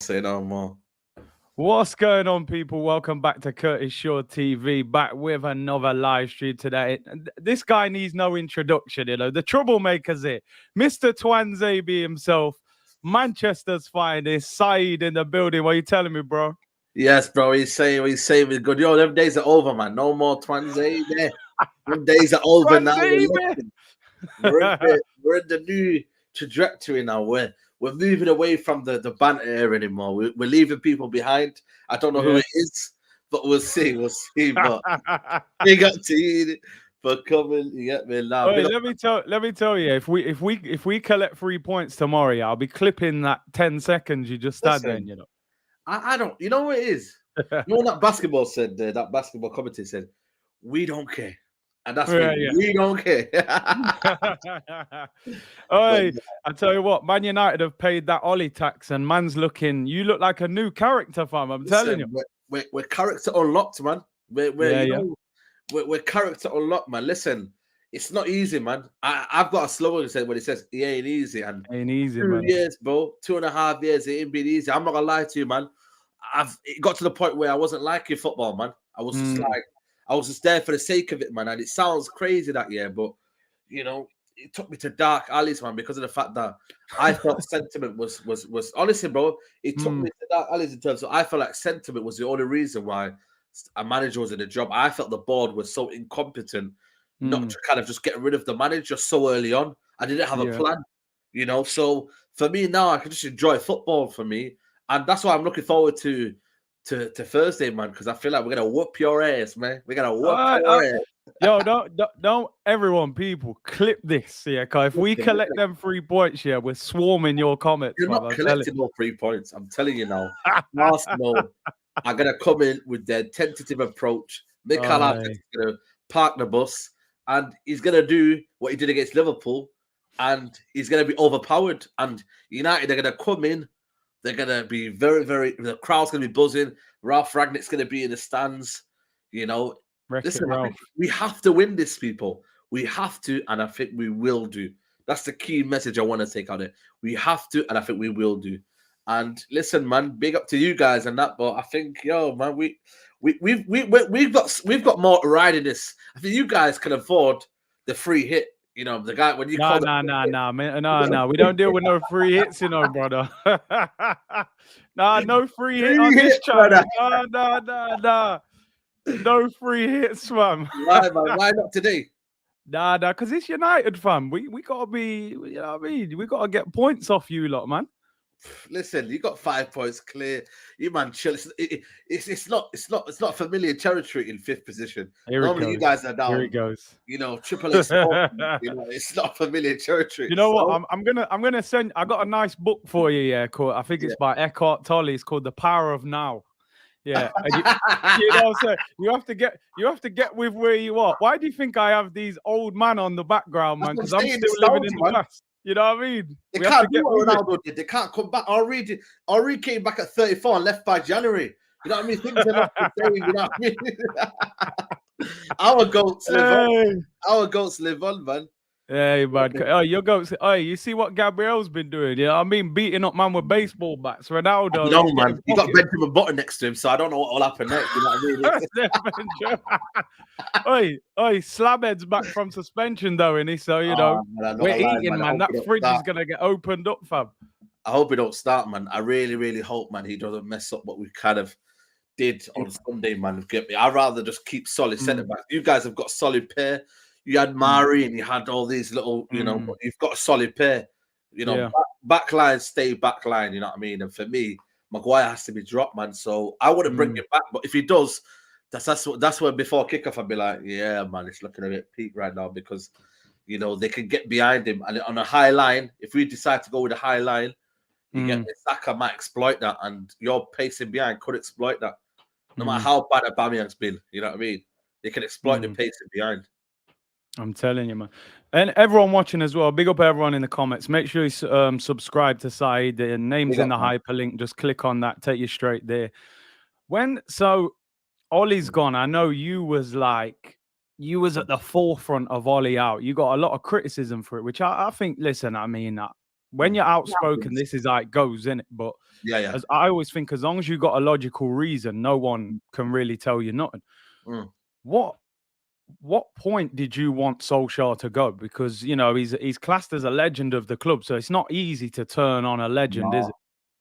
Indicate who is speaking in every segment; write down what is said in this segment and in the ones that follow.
Speaker 1: Say no more.
Speaker 2: What's going on, people? Welcome back to Curtis Shaw TV, back with another live stream today. This guy needs no introduction, the troublemaker's here. Mr. Twanzebe himself, Manchester's finest, Saeed in the building. What are you telling me, bro?
Speaker 1: Yes, bro. He's saying we're good. Yo, them days are over, man. No more Twanzay there. Them days are over now. We're
Speaker 2: Twanzebe!
Speaker 1: looking. We're in the new trajectory now. We're moving away from the banter era anymore. We're leaving people behind. I don't know who
Speaker 2: Yeah.
Speaker 1: it is, but we'll see. We'll see. But big up to you for coming. You get me now.
Speaker 2: Oi,
Speaker 1: Big up.
Speaker 2: let me tell you, if we collect 3 points tomorrow, yeah, I'll be clipping that 10 seconds you just had then,
Speaker 1: Listen, I don't. You know what it is. You know what that basketball said. That basketball commentator said, "We don't care," and that's me.
Speaker 2: Yeah,
Speaker 1: We don't care. But
Speaker 2: Oi, I tell you what, Man United have paid that Ollie tax, and man's looking. You look like a new character, fam. I'm telling you.
Speaker 1: listen, we're character unlocked, man. We're
Speaker 2: Yeah,
Speaker 1: you
Speaker 2: yeah.
Speaker 1: know we're character unlocked, man. Listen, it's not easy, man. I've got a slogan said when it says it ain't easy, and
Speaker 2: Ain't easy,
Speaker 1: 2
Speaker 2: man.
Speaker 1: years, bro, 2.5 years, it ain't been easy. I'm not gonna lie to you, man. It got to the point where I wasn't liking football, man. I was just
Speaker 2: Mm,
Speaker 1: like, I was just there for the sake of it, man. And it sounds crazy that year, but it took me to dark alleys, man, because of the fact that I felt sentiment was honestly, bro. It took me
Speaker 2: mm,
Speaker 1: to dark alleys in terms of I felt like sentiment was the only reason why a manager was in the job. I felt the board was so incompetent, not
Speaker 2: mm.
Speaker 1: to kind of just get rid of the manager so early on. I didn't have a
Speaker 2: Yeah.
Speaker 1: plan, So for me now, I can just enjoy football for me, and that's why I'm looking forward to Thursday, man, because I feel like we're gonna whoop your ass, man. We're gonna whoop
Speaker 2: Uh,
Speaker 1: your ass.
Speaker 2: yo, don't everyone, people, clip this, yeah, cause if we
Speaker 1: Listen,
Speaker 2: collect
Speaker 1: listen.
Speaker 2: them 3 points, yeah, we're swarming your comments,
Speaker 1: You're
Speaker 2: fam.
Speaker 1: not
Speaker 2: I'm telling
Speaker 1: collecting no 3 points. I'm telling you now. Arsenal are going to come in with their tentative approach.
Speaker 2: you.
Speaker 1: Mikel Arteta's going to park the bus, and he's going to do what he did against Liverpool, and he's going to be overpowered. And United are going to come in. They're going to be very, very. The crowd's going to be buzzing. Ralph Ragnick's going to be in the stands. You know,
Speaker 2: Wreck It
Speaker 1: listen, I think
Speaker 2: Ralph.
Speaker 1: we have to win this, people. We have to, and I think we will do. That's the key message I want to take out of it. We have to, and I think we will do. And listen, man, big up to you guys and that. But I think, yo, man, we've got more to ride in this. I think you guys can afford the free hit. The guy when you
Speaker 2: Nah,
Speaker 1: call it
Speaker 2: nah,
Speaker 1: free
Speaker 2: nah,
Speaker 1: hit.
Speaker 2: nah, man. Nah. We don't deal with no free hits, brother. Nah, no free hit
Speaker 1: Free
Speaker 2: on
Speaker 1: hit,
Speaker 2: this channel.
Speaker 1: brother.
Speaker 2: Nah. No free hits, fam.
Speaker 1: Why, man? Why not today?
Speaker 2: Nah, because it's United, fam. We gotta be, you know what I mean? We gotta get points off you lot, man.
Speaker 1: Listen, you got 5 points clear. You man, chill. It's not familiar territory in fifth position.
Speaker 2: Here it
Speaker 1: Normally, you
Speaker 2: goes.
Speaker 1: guys are
Speaker 2: Here it
Speaker 1: down.
Speaker 2: goes.
Speaker 1: Triple A sport. It's not familiar territory.
Speaker 2: You know what?
Speaker 1: So
Speaker 2: I'm gonna send. I got a nice book for you. Yeah, called. I think
Speaker 1: yeah.
Speaker 2: it's by Eckhart Tolle. It's called The Power of Now. Yeah, and you know what I'm saying? You have to get with where you are. Why do you think I have these old man on the background,
Speaker 1: That's
Speaker 2: man?
Speaker 1: what I'm
Speaker 2: Because I'm
Speaker 1: saying.
Speaker 2: still living
Speaker 1: Nostalgia,
Speaker 2: in the
Speaker 1: man.
Speaker 2: past. You know what I mean?
Speaker 1: They
Speaker 2: We have to
Speaker 1: can't do
Speaker 2: get
Speaker 1: what
Speaker 2: with it.
Speaker 1: Ronaldo did. They can't come back. Henri came back at 34 and left by January. You know what I mean? Things are not the same. You know what I mean? Our goats live on.
Speaker 2: Hey,
Speaker 1: Our goats live on, man.
Speaker 2: hey, man. Oh, your goats. Oh, you see what Gabriel's been doing? You know what I mean? Beating up man with baseball bats.
Speaker 1: I don't
Speaker 2: Ronaldo,
Speaker 1: know,
Speaker 2: he's
Speaker 1: man.
Speaker 2: getting
Speaker 1: He got
Speaker 2: pocket.
Speaker 1: Benjamin Button next to him, so I don't know what will happen next. You know what I mean?
Speaker 2: Oi, Slabhead's back from suspension though, innit? So
Speaker 1: Man, I'm not
Speaker 2: we're
Speaker 1: gonna lie,
Speaker 2: eating,
Speaker 1: man. I
Speaker 2: man.
Speaker 1: hope
Speaker 2: That
Speaker 1: he don't
Speaker 2: fridge is
Speaker 1: start.
Speaker 2: gonna get opened up, fam.
Speaker 1: I hope he don't start, man. I really, really hope, man, he doesn't mess up what we kind of did on Sunday, man. Get me? I'd rather just keep solid centre
Speaker 2: Mm,
Speaker 1: back. You guys have got solid pair. You had
Speaker 2: mm,
Speaker 1: Mari and you had all these little,
Speaker 2: mm.
Speaker 1: but you've got a solid pair.
Speaker 2: Yeah.
Speaker 1: Back line, stay back line, you know what I mean? And for me, Maguire has to be dropped, man. So I wouldn't bring
Speaker 2: Mm,
Speaker 1: him back. But if he does, that's where before kickoff I'd be like, yeah, man, it's looking a bit peak right now because they can get behind him. And on a high line, if we decide to go with a high line, you get
Speaker 2: mm,
Speaker 1: Saka might exploit that, and your pacing behind could exploit that. No matter
Speaker 2: mm,
Speaker 1: how bad Aubameyang's been, you know what I mean? They can exploit the
Speaker 2: mm.
Speaker 1: pacing behind.
Speaker 2: I'm telling you, man. And everyone watching as well, big up everyone in the comments. Make sure you subscribe to Saeed. The name's
Speaker 1: Big
Speaker 2: in
Speaker 1: up,
Speaker 2: the
Speaker 1: man.
Speaker 2: hyperlink. Just click on that, take you straight there. So Ollie's gone, I know you was at the forefront of Ollie out. You got a lot of criticism for it, which I think, listen, I mean, when you're
Speaker 1: It
Speaker 2: outspoken,
Speaker 1: happens.
Speaker 2: this is how it goes, isn't it? But
Speaker 1: Yeah, yeah.
Speaker 2: as I always think, as long as you got a logical reason, no one can really tell you nothing.
Speaker 1: Mm.
Speaker 2: What what point did you want Solskjaer to go? Because he's classed as a legend of the club, so it's not easy to turn on a legend, is
Speaker 1: No,
Speaker 2: it?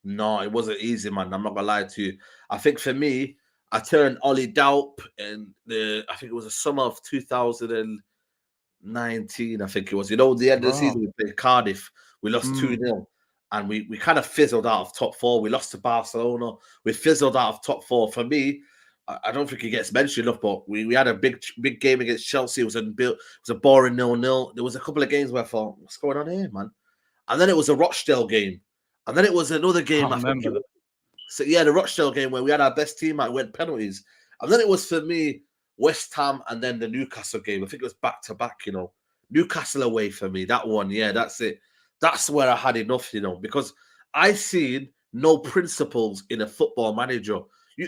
Speaker 1: no, it wasn't easy, man. I'm not gonna lie to you. I think for me, I turned Ollie Daup in I think it was the summer of 2019, I think it was. The end of the
Speaker 2: Bro.
Speaker 1: season, we played Cardiff. We lost 2-0. And we kind of fizzled out of top four. We lost to Barcelona. We fizzled out of top four. For me, I don't think it gets mentioned enough, but we had a big game against Chelsea. It was a boring 0-0. There was a couple of games where I thought, what's going on here, man? And then it was a Rochdale game. And then it was another
Speaker 2: I
Speaker 1: game, I think
Speaker 2: remember
Speaker 1: it
Speaker 2: that.
Speaker 1: was. So yeah, the Rochdale game where we had our best team out, went penalties. And then it was for me, West Ham and then the Newcastle game. I think it was back to back, Newcastle away for me. That one, yeah, that's it. That's where I had enough, because I seen no principles in a football manager.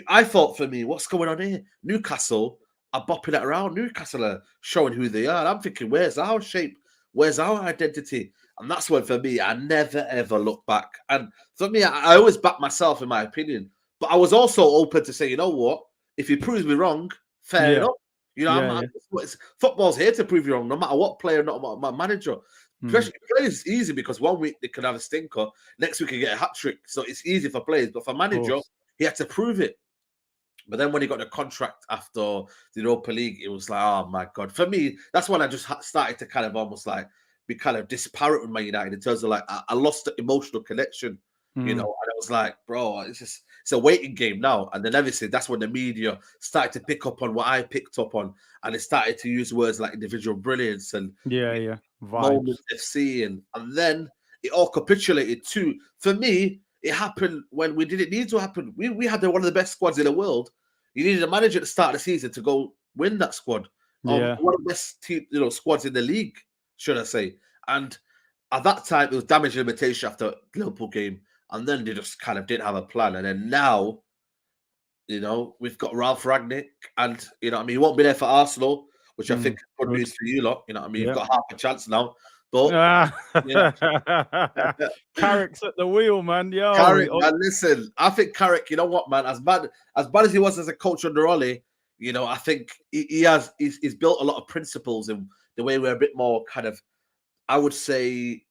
Speaker 1: I thought for me, what's going on here? Newcastle are bopping it around. Newcastle are showing who they are. And I'm thinking, where's our shape? Where's our identity? And that's when, for me, I never ever look back. And for me, I always back myself in my opinion. But I was also open to say, you know what? If he proves me wrong, fair
Speaker 2: Yeah,
Speaker 1: enough.
Speaker 2: yeah.
Speaker 1: Football's here to prove you wrong, no matter what player, not what my manager.
Speaker 2: Mm.
Speaker 1: Players easy because 1 week they can have a stinker, next week they get a hat trick. So it's easy for players, but for
Speaker 2: Of
Speaker 1: manager,
Speaker 2: course.
Speaker 1: he had to prove it. But then when he got the contract after the Europa League, it was like, oh my god. For me, that's when I just started to kind of almost like be kind of disparate with Man United in terms of like I lost the emotional connection, and I was like, bro, it's a waiting game now. And then obviously that's when the media started to pick up on what I picked up on, and they started to use words like individual brilliance and
Speaker 2: Yeah.
Speaker 1: moment
Speaker 2: Vibes.
Speaker 1: FC, and then it all capitulated too. For me, it happened when we didn't need to happen. We had one of the best squads in the world. You needed a manager at the start of the season to go win that squad.
Speaker 2: Yeah.
Speaker 1: One of the best squads in the league, should I say? And at that time, it was damage limitation after Liverpool game, and then they just kind of didn't have a plan. And then now, we've got Ralph Ragnick, and he won't be there for Arsenal, which I think is good
Speaker 2: Good.
Speaker 1: news for you lot. You've
Speaker 2: Yeah.
Speaker 1: got half a chance now. But
Speaker 2: Ah.
Speaker 1: yeah,
Speaker 2: Carrick's at the wheel, man. Yo.
Speaker 1: Carrick, man, listen. I think Carrick, you know what, man? As bad as he was as a coach under Ollie, I think he's built a lot of principles in the way we're a bit more kind of, I would say,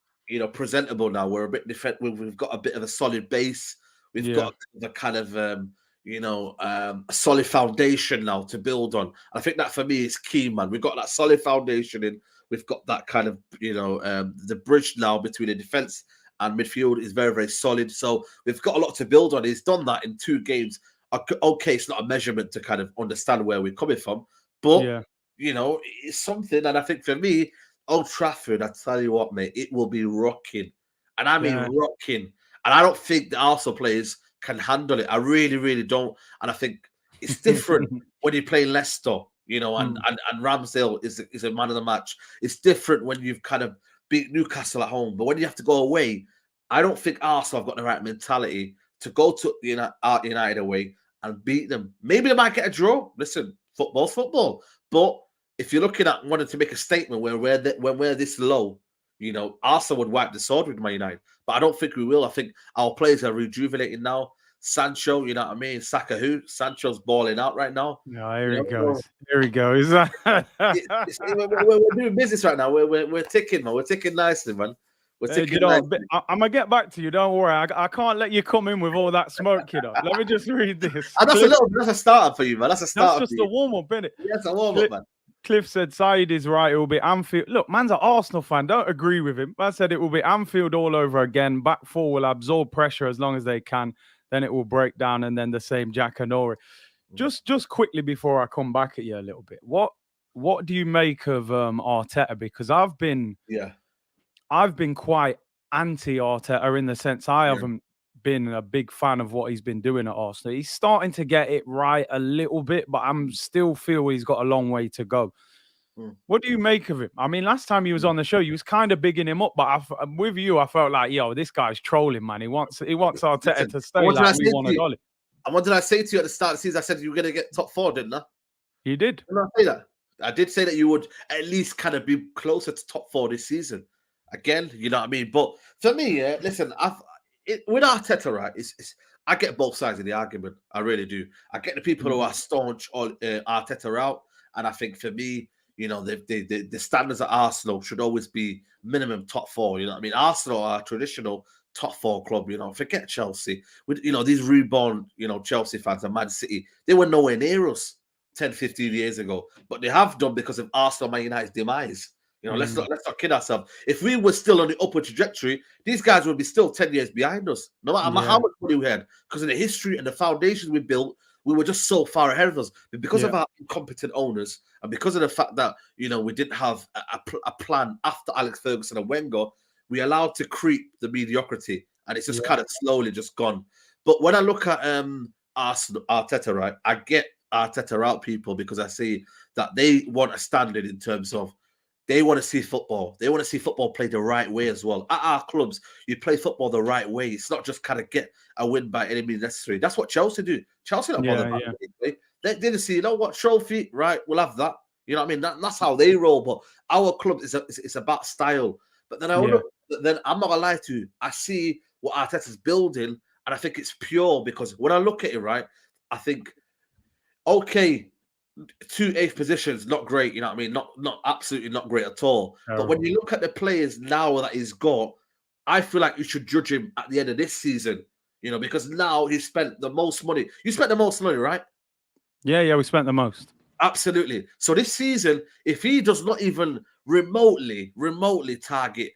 Speaker 1: presentable now. We're a bit different. We've got a bit of a solid base. We've
Speaker 2: Yeah.
Speaker 1: got the kind of a solid foundation now to build on. I think that for me is key, man. We've got that solid foundation in. We've got that kind of the bridge now between the defense and midfield is very, very solid. So we've got a lot to build on. He's done that in 2 games. Okay, it's not a measurement to kind of understand where we're coming from, but
Speaker 2: Yeah.
Speaker 1: it's something. And I think for me, Old Trafford, I tell you what, mate, it will be rocking. And I mean
Speaker 2: Yeah.
Speaker 1: rocking. And I don't think the Arsenal players can handle it. I really, really don't. And I think it's different when you play Leicester, and Ramsdale is a man of the match. It's different when you've kind of beat Newcastle at home. But when you have to go away, I don't think Arsenal have got the right mentality to go to United away and beat them. Maybe they might get a draw. Listen, football's football. But if you're looking at wanting to make a statement when we're this low, Arsenal would wipe the sword with Man United. But I don't think we will. I think our players are rejuvenating now. Sancho, you know what I mean? Saka who? Sancho's balling out right now.
Speaker 2: No, here he
Speaker 1: You know,
Speaker 2: goes. Here he goes.
Speaker 1: we're doing business right now. We're ticking, man. We're ticking nicely, man. We're
Speaker 2: Hey,
Speaker 1: ticking nicely.
Speaker 2: I'm gonna get back to you. Don't worry. I can't let you come in with all that smoke, Let me just read this.
Speaker 1: And that's a startup for you, man. That's a
Speaker 2: That's
Speaker 1: startup
Speaker 2: just
Speaker 1: for
Speaker 2: a
Speaker 1: you.
Speaker 2: warm up, innit?
Speaker 1: Yeah, it's a warm up, man.
Speaker 2: Cliff said Saeed is right. It will be Anfield. Look, man's an Arsenal fan. Don't agree with him. I said it will be Anfield all over again. Back four will absorb pressure as long as they can. Then it will break down, and then the same Jack Hanori. Just quickly before I come back at you a little bit, what do you make of Arteta? Because I've been quite anti Arteta in the sense I haven't been a big fan of what he's been doing at Arsenal. He's starting to get it right a little bit, but I'm still feel he's got a long way to go. What do you make of him? I mean, last time he was on the show, you was kind of bigging him up, but with you, I felt like, yo, this guy's trolling, man. He wants Arteta to stay like we wanted Ollie.
Speaker 1: And what did I say to you at the start of the season? I said you were going to get top four, didn't I?
Speaker 2: You did.
Speaker 1: Didn't I say that? I did say that you would at least kind of be closer to top four this season. again. You know what I mean? But for me, listen, with Arteta, right? I get both sides of the argument. I really do. I get the people who are staunch on Arteta out, and I think for me, the standards at Arsenal should always be minimum top four. You know what I mean? Arsenal are a traditional top four club. Forget Chelsea. With these reborn, Chelsea fans and Man City, they were nowhere near us 10, 15 years ago, but they have done because of Arsenal, Man United's demise. Let's not kid ourselves. If we were still on the upward trajectory, these guys would be still 10 years behind us, no matter how much money we had, because of the history and the foundations we built. We were just so far ahead of us. But because of our incompetent owners and because of the fact that, we didn't have a plan after Alex Ferguson and Wenger, we allowed to creep the mediocrity, and it's just kind of slowly just gone. But when I look at Arsenal, Arteta, right, I get Arteta out, people, because I see that they want a standard in terms of they want to see football. They want to see football played the right way as well. At our clubs, you play football the right way. It's not just kind of get a win by any means necessary. That's what Chelsea do. Chelsea don't bother about it. They didn't see, what, trophy, right? We'll have that. You know what I mean? That's how they roll. But our club is about style. But then I'm not gonna lie to you. I see what Arteta's building, and I think it's pure because when I look at it, right, I think, okay, 2 8th positions, not great, you know what I mean? Not absolutely not great at all. But when you look at the players now that he's got, I feel like you should judge him at the end of this season, because now he spent the most money. You spent the most money, right?
Speaker 2: Yeah, we spent the most.
Speaker 1: Absolutely. So this season, if he does not even remotely target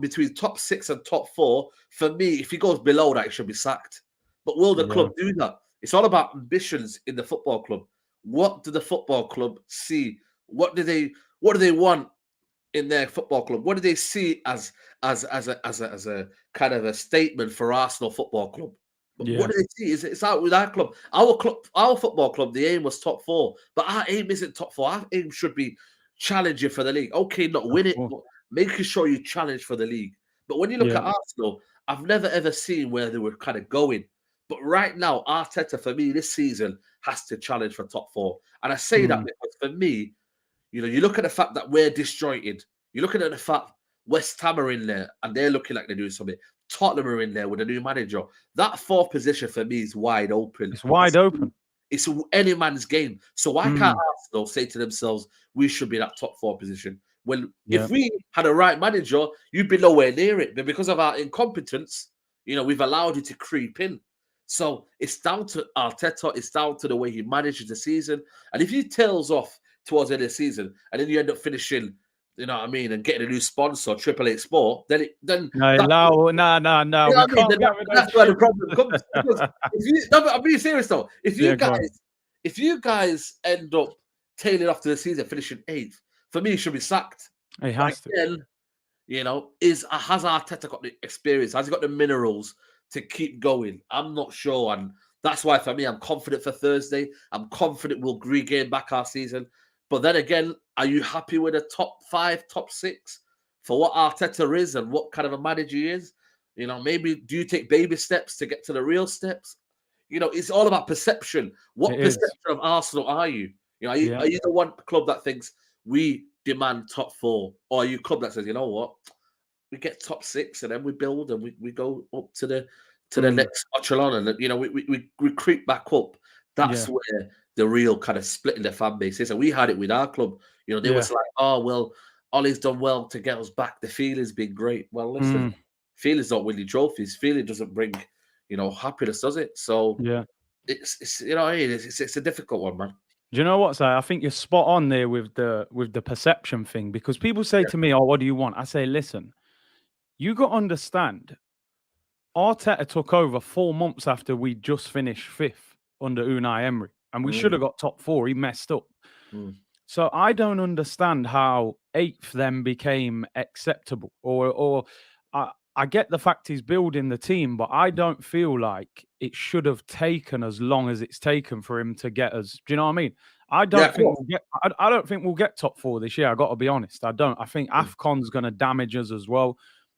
Speaker 1: between top 6 and top 4, for me, if he goes below that, he should be sacked. But will the club do that? It's all about ambitions in the football club. What do the football club see? What do they want in their football club? What do they see as a kind of a statement for Arsenal Football Club? What do they see? It's out with our club. Our football club, the aim was top 4, but our aim isn't top 4. Our aim should be challenging for the league. Okay, not win it, but making sure you challenge for the league. But when you look at Arsenal, I've never ever seen where they were kind of going. But right now, Arteta, for me, this season has to challenge for top 4. And I say that because for me, you look at the fact that we're disjointed. You're looking at the fact West Ham are in there and they're looking like they're doing something. Tottenham are in there with a new manager. That 4th position for me is wide open.
Speaker 2: It's wide open.
Speaker 1: It's any man's game. So why can't Arsenal say to themselves, we should be in that top 4 position? Well, if we had a right manager, you'd be nowhere near it. But because of our incompetence, we've allowed you to creep in. So it's down to Arteta. It's down to the way he manages the season. And if he tails off towards the end of the season and then you end up finishing, you know what I mean, and getting a new sponsor, Triple Eight Sport, then
Speaker 2: no.
Speaker 1: That's where the problem comes. But I'm being serious though. If you guys end up tailing off to the season, finishing 8th, for me, he should be sacked.
Speaker 2: He has to.
Speaker 1: Has Arteta got the experience? Has he got the minerals to keep going? I'm not sure, and that's why for me, I'm confident for Thursday. I'm confident we'll regain back our season. But then again, are you happy with a top 5, top 6 for what Arteta is and what kind of a manager he is? Maybe do you take baby steps to get to the real steps? It's all about perception. What perception of Arsenal are you? Are you the one club that thinks we demand top 4, or are you a club that says, you know what, we get top 6 and then we build and we go up to the next echelon and we creep back up? That's where the real kind of split in the fan base is. And we had it with our club. They was like, oh, well, Ollie's done well to get us back. The feeling's been great. Well, listen, feelings don't win you trophies. Feeling doesn't bring, happiness, does it? So it's it's a difficult one, man.
Speaker 2: Do you know what, Si? I think you're spot on there with the perception thing, because people say to me, oh, what do you want? I say, listen, you got to understand, Arteta took over 4 months after we just finished 5th under Unai Emery, and we should have got top 4. He messed up. So I don't understand how 8th then became acceptable, or I get the fact he's building the team, but I don't feel like it should have taken as long as it's taken for him to get us. Do you know what I mean? I don't think we'll get top 4 this year. I got to be honest. I don't. I think AFCON's going to damage us as well.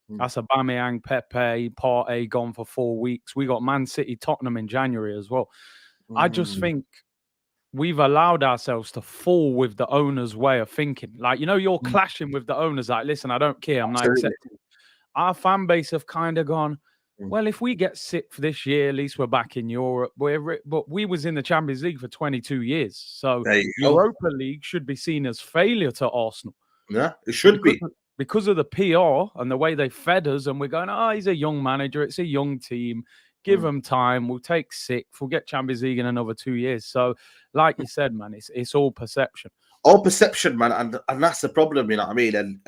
Speaker 2: That's Aubameyang, Pepe, Partey gone for 4 weeks. We got Man City, Tottenham in January as well. I just think we've allowed ourselves to fall with the owner's way of thinking. Like, you're
Speaker 1: Mm.
Speaker 2: clashing with the owners. Like, listen, I don't care. I'm not
Speaker 1: Absolutely.
Speaker 2: accepting. Our fan base have kind of gone,
Speaker 1: Mm.
Speaker 2: well, if we get sixth this year, at least we're back in Europe. But we was in the Champions League for 22 years. So
Speaker 1: There you go.
Speaker 2: Europa League should be seen as failure to Arsenal.
Speaker 1: Yeah, it
Speaker 2: But
Speaker 1: should be.
Speaker 2: because of the PR and the way they fed us, and we're going, he's a young manager. It's a young team. Give
Speaker 1: Mm.
Speaker 2: him time. We'll take sixth. We'll get Champions League in another 2 years. So, like you said, man, it's all perception.
Speaker 1: All perception, man, and that's the problem, you know what I mean? And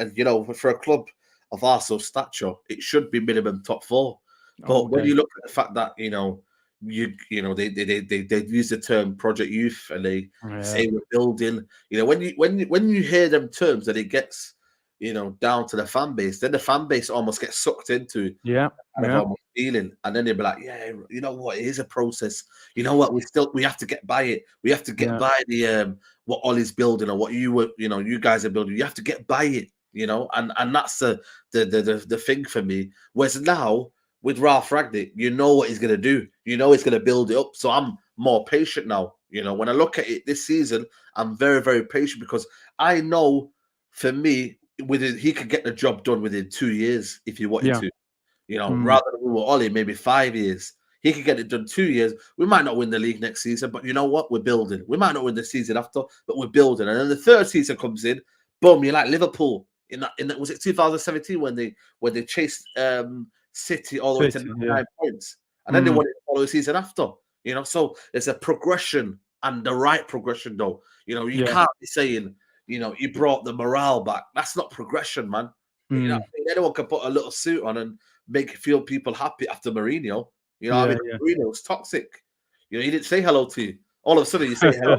Speaker 1: for a club of Arsenal stature, it should be minimum top four.
Speaker 2: All
Speaker 1: But when
Speaker 2: day.
Speaker 1: you look at the fact that, they use the term project youth and they
Speaker 2: Yeah.
Speaker 1: say we're building, when you hear them terms that it gets, down to the fan base, then the fan base almost gets sucked into
Speaker 2: Yeah.
Speaker 1: kind of
Speaker 2: Yeah.
Speaker 1: almost feeling, and then they'll be like, yeah, you know what, it is a process. You know what, we have to get by it. We have to get
Speaker 2: Yeah.
Speaker 1: by the what Ollie's building or what you guys are building. You have to get by it, and that's the thing for me. Whereas now with Ralph Ragnick, you know what he's gonna do. You know he's gonna build it up. So I'm more patient now. When I look at it this season, I'm very, very patient because I know for me, he could get the job done within 2 years if he wanted
Speaker 2: Yeah.
Speaker 1: to.
Speaker 2: Mm.
Speaker 1: Rather than with Ollie, maybe 5 years. He could get it done 2 years. We might not win the league next season, but you know what? We're building. We might not win the season after, but we're building. And then the third season comes in, boom, you're like Liverpool in that was it 2017 when they chased City all the way to
Speaker 2: City,
Speaker 1: 99 points, and then they
Speaker 2: Mm.
Speaker 1: won it the following season after. So there's a progression and the right progression though. You
Speaker 2: Yeah.
Speaker 1: can't be saying you brought the morale back. That's not progression, man.
Speaker 2: Mm.
Speaker 1: Anyone can put a little suit on and make feel people happy after Mourinho.
Speaker 2: Yeah.
Speaker 1: Mourinho's toxic. He didn't say hello to you. All of a sudden, you say hello.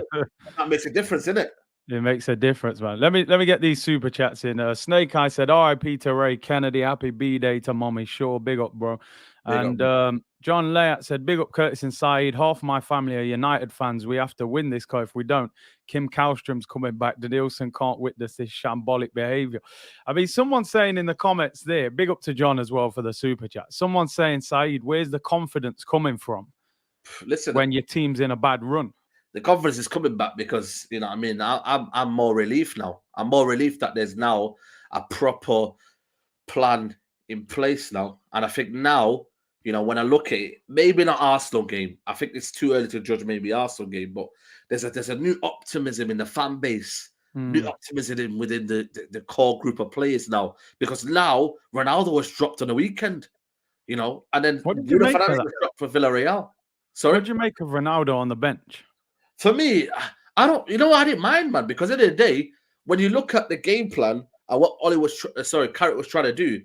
Speaker 1: That makes a difference, isn't it?
Speaker 2: It makes a difference, man. Let me get these super chats in. Snake Eye said, "R.I.P. to Ray Kennedy. Happy B-Day to Mommy. Sure, big up, bro."
Speaker 1: Big up.
Speaker 2: John Layat said, "Big up Curtis and Saeed. Half my family are United fans. We have to win this, Co. If we don't, Kim Kallstrom's coming back. Denilson can't witness this shambolic behavior." I mean, someone's saying in the comments there, big up to John as well for the super chat. Someone's saying, Saeed, where's the confidence coming from
Speaker 1: Listen,
Speaker 2: when your team's in a bad run?
Speaker 1: the confidence is coming back because I'm more relieved now. I'm more relieved that there's now a proper plan in place now, and I think now, when I look at it, maybe not Arsenal game. I think it's too early to judge maybe Arsenal game, but there's a new optimism in the fan base, new optimism within the core group of players now because now Ronaldo was dropped on the weekend, and then
Speaker 2: What did you
Speaker 1: Bruno
Speaker 2: make of
Speaker 1: Fernandes
Speaker 2: that?
Speaker 1: was dropped for Villarreal. Sorry.
Speaker 2: What do you make of Ronaldo on the bench?
Speaker 1: For me, I don't. I didn't mind, man, because at the end of the day, when you look at the game plan and what Carrot was trying to do,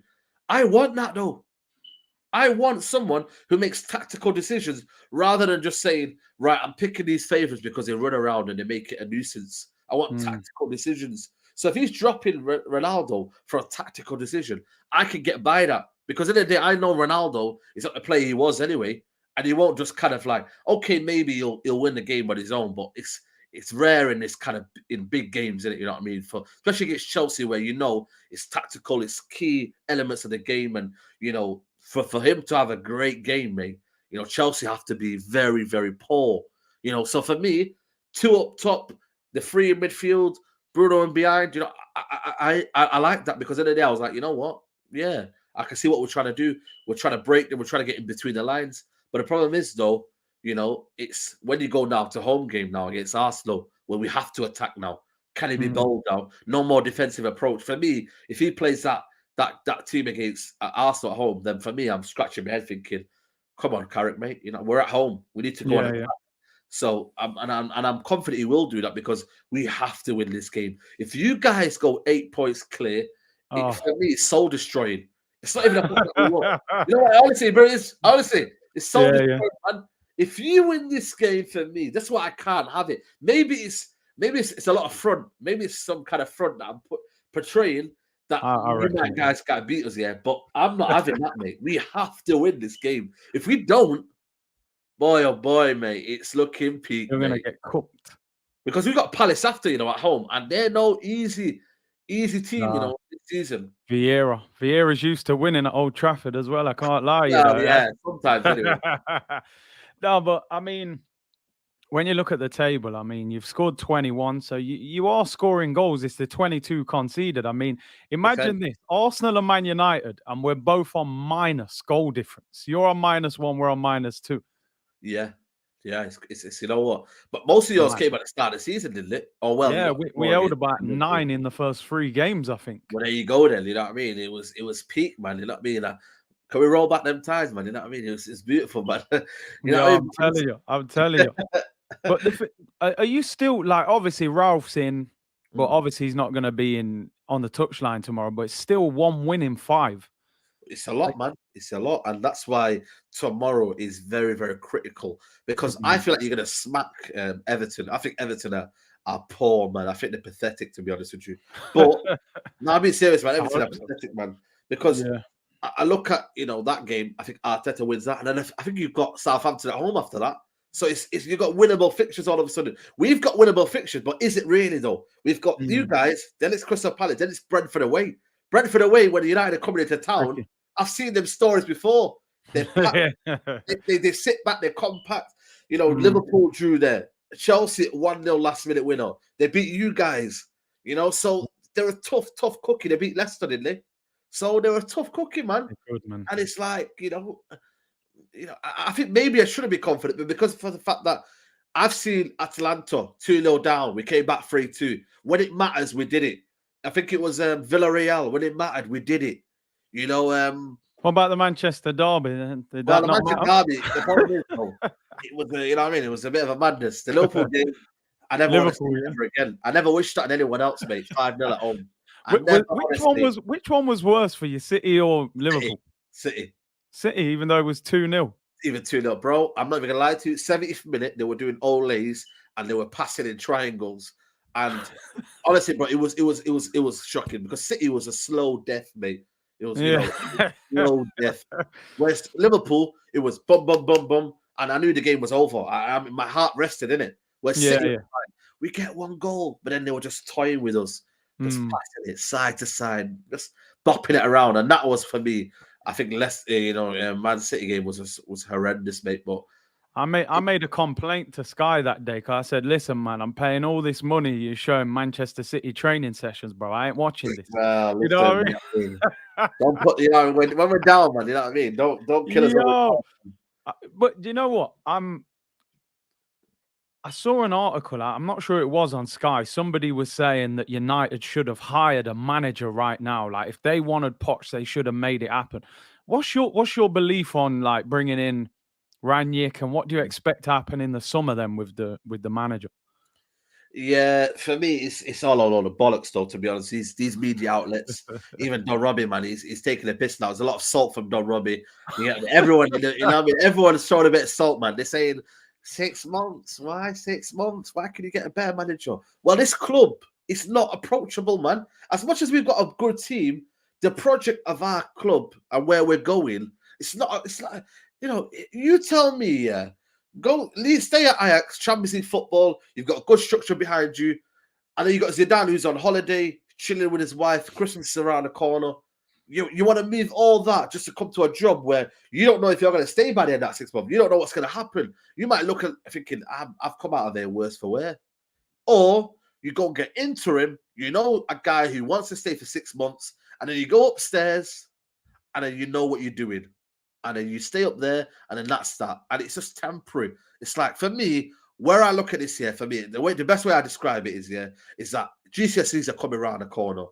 Speaker 1: I want that though. I want someone who makes tactical decisions rather than just saying, right, I'm picking these favorites because they run around and they make it a nuisance. I want tactical decisions. So if he's dropping Ronaldo for a tactical decision, I can get by that because at the end of the day, I know Ronaldo is not the player he was anyway. And he won't just kind of like, okay, maybe he'll win the game on his own, but it's rare in this kind of in big games, isn't it? You know what I mean? Especially against Chelsea, where it's tactical, it's key elements of the game, and for him to have a great game, mate, Chelsea have to be very, very poor. So for me, two up top, the three in midfield, Bruno in behind, I like that because at the end of the day, I was like, you know what? Yeah, I can see what we're trying to do. We're trying to break them, we're trying to get in between the lines. But the problem is, though, it's when you go now to home game now against Arsenal, where we have to attack now. Can he be bold now? No more defensive approach. For me, if he plays that team against Arsenal at home, then for me, I'm scratching my head thinking, come on, Carrick, mate. We're at home. We need to go on attack. So I'm confident he will do that because we have to win this game. If you guys go 8 points clear, for me, it's soul destroying. It's not even a what. Honestly, bro, it's so destroying, man. If you win this game for me, that's why I can't have it. Maybe it's a lot of front. Maybe it's some kind of front that I'm portraying that you guys got to beat us, yeah. But I'm not having that, mate. We have to win this game. If we don't, boy, oh boy, mate, it's looking peak.
Speaker 2: You're gonna get cooked
Speaker 1: because we've got Palace after, at home, and they're no easy team, this season.
Speaker 2: Vieira's used to winning at Old Trafford as well. I can't lie,
Speaker 1: yeah, sometimes anyway.
Speaker 2: No, but I mean, when you look at the table, I mean, you've scored 21, so you are scoring goals. It's the 22 conceded. I mean,
Speaker 1: Okay.
Speaker 2: imagine this: Arsenal and Man United, and we're both on minus goal difference. You're on -1, we're on -2.
Speaker 1: Yeah. Yeah, it's you know what? But most of yours
Speaker 2: Mad.
Speaker 1: came at the start of the season, didn't it? Oh well, you
Speaker 2: Yeah,
Speaker 1: got
Speaker 2: we
Speaker 1: four
Speaker 2: held
Speaker 1: against
Speaker 2: about
Speaker 1: Liverpool.
Speaker 2: 9 in the first 3 games, I think.
Speaker 1: Well, there you go then, you know what I mean? It was peak, man. You know what I mean? Can we roll back them times, man? You know what I mean? It's beautiful, man. You know
Speaker 2: Yeah,
Speaker 1: what I
Speaker 2: I'm telling you, I'm telling
Speaker 1: mean?
Speaker 2: you. But are you still like obviously Ralph's in, but
Speaker 1: Mm.
Speaker 2: obviously he's not going to be in on the touchline tomorrow. But it's still 1 win in 5.
Speaker 1: It's a
Speaker 2: Like,
Speaker 1: lot, man. It's a lot, and that's why tomorrow is very, very critical because I
Speaker 2: mhm.
Speaker 1: feel like you're going to smack Everton. I think Everton are poor, man. I think they're pathetic, to be honest with you. But no, I'm being serious, man.
Speaker 2: I
Speaker 1: Everton
Speaker 2: hope
Speaker 1: are
Speaker 2: so.
Speaker 1: pathetic, man. Because
Speaker 2: Yeah.
Speaker 1: I look at that game. I think Arteta wins that, and then I think you've got Southampton at home after that. So it's you've got winnable fixtures all of a sudden. We've got winnable fixtures, but is it really though? We've got you
Speaker 2: Mm.
Speaker 1: guys. Then it's Crystal Palace. Then it's Brentford away. Brentford away when United are coming into town.
Speaker 2: Tricky.
Speaker 1: I've seen them stories before. They're packed. They sit back. They're compact.
Speaker 2: Mm.
Speaker 1: Liverpool drew there. Chelsea 1-0 last minute winner. They beat you guys. So they're a tough cookie. They beat Leicester, didn't they? So they're a tough cookie, man.
Speaker 2: Good man.
Speaker 1: And it's like, I think maybe I shouldn't be confident, but because for the fact that I've seen Atalanta 2-0 down, we came back 3-2. When it matters, we did it. I think it was Villarreal. When it mattered, we did it.
Speaker 2: What about the Manchester derby? Then? Did
Speaker 1: Well,
Speaker 2: that
Speaker 1: the
Speaker 2: not
Speaker 1: Manchester
Speaker 2: matter?
Speaker 1: derby, the problem is, though, it was, you know what I mean? It was a bit of a madness. The Liverpool game, I never want to see
Speaker 2: Liverpool,
Speaker 1: it
Speaker 2: yeah.
Speaker 1: ever again. I never wish that on anyone else, mate. 5-0 at home. I never, honestly,
Speaker 2: Which one was worse for you, City or
Speaker 1: City,
Speaker 2: Liverpool?
Speaker 1: City.
Speaker 2: City, even though it was 2-0.
Speaker 1: Even 2-0, bro. I'm not even gonna lie to you. 70th minute, they were doing olays and they were passing in triangles. And honestly, bro, it was shocking because City was a slow death, mate. It was,
Speaker 2: Yeah.
Speaker 1: slow death. Whereas Liverpool, it was bum bum bum bum, and I knew the game was over. My heart rested in it. Where
Speaker 2: Yeah,
Speaker 1: City,
Speaker 2: yeah.
Speaker 1: we get one goal, but then they were just toying with us, just
Speaker 2: Mm.
Speaker 1: passing it side to side, just bopping it around, and that was for me. I think Man City game was horrendous, mate. But
Speaker 2: I made a complaint to Sky that day because I said, "Listen, man, I'm paying all this money. You're showing Manchester City training sessions, bro. I ain't watching this." You know
Speaker 1: listen,
Speaker 2: what I mean?
Speaker 1: don't put when we're down, man. You know what I mean? Don't kill us when we're
Speaker 2: Yo,
Speaker 1: down.
Speaker 2: but do you know what? I saw an article. I'm not sure it was on Sky. Somebody was saying that United should have hired a manager right now. Like, if they wanted Poch, they should have made it happen. What's your belief on like bringing in Ranić, and what do you expect to happen in the summer then with the manager?
Speaker 1: Yeah, for me, it's all a load of bollocks, though. To be honest, these media outlets, even Don Robbie, man, he's taking a piss now. There's a lot of salt from Don Robbie. Yeah, everyone, you know what I mean? Everyone's throwing a bit of salt, man. They're saying 6 months. Why 6 months? Why can you get a better manager? Well, this club is not approachable, man. As much as we've got a good team, the project of our club and where we're going, it's not. It's like you tell me, yeah. Stay at Ajax, Champions League football. You've got a good structure behind you. And then you got Zidane, who's on holiday, chilling with his wife. Christmas is around the corner. You want to move all that just to come to a job where you don't know if you're going to stay by the end of that 6 months. You don't know what's going to happen. You might look at thinking, I've come out of there worse for wear. Or you go get interim, a guy who wants to stay for 6 months, and then you go upstairs, and then you know what you're doing. And then you stay up there, and then that's that. And it's just temporary. It's like, for me, where I look at this here, for me, the best way I describe it is that GCSEs are coming around the corner,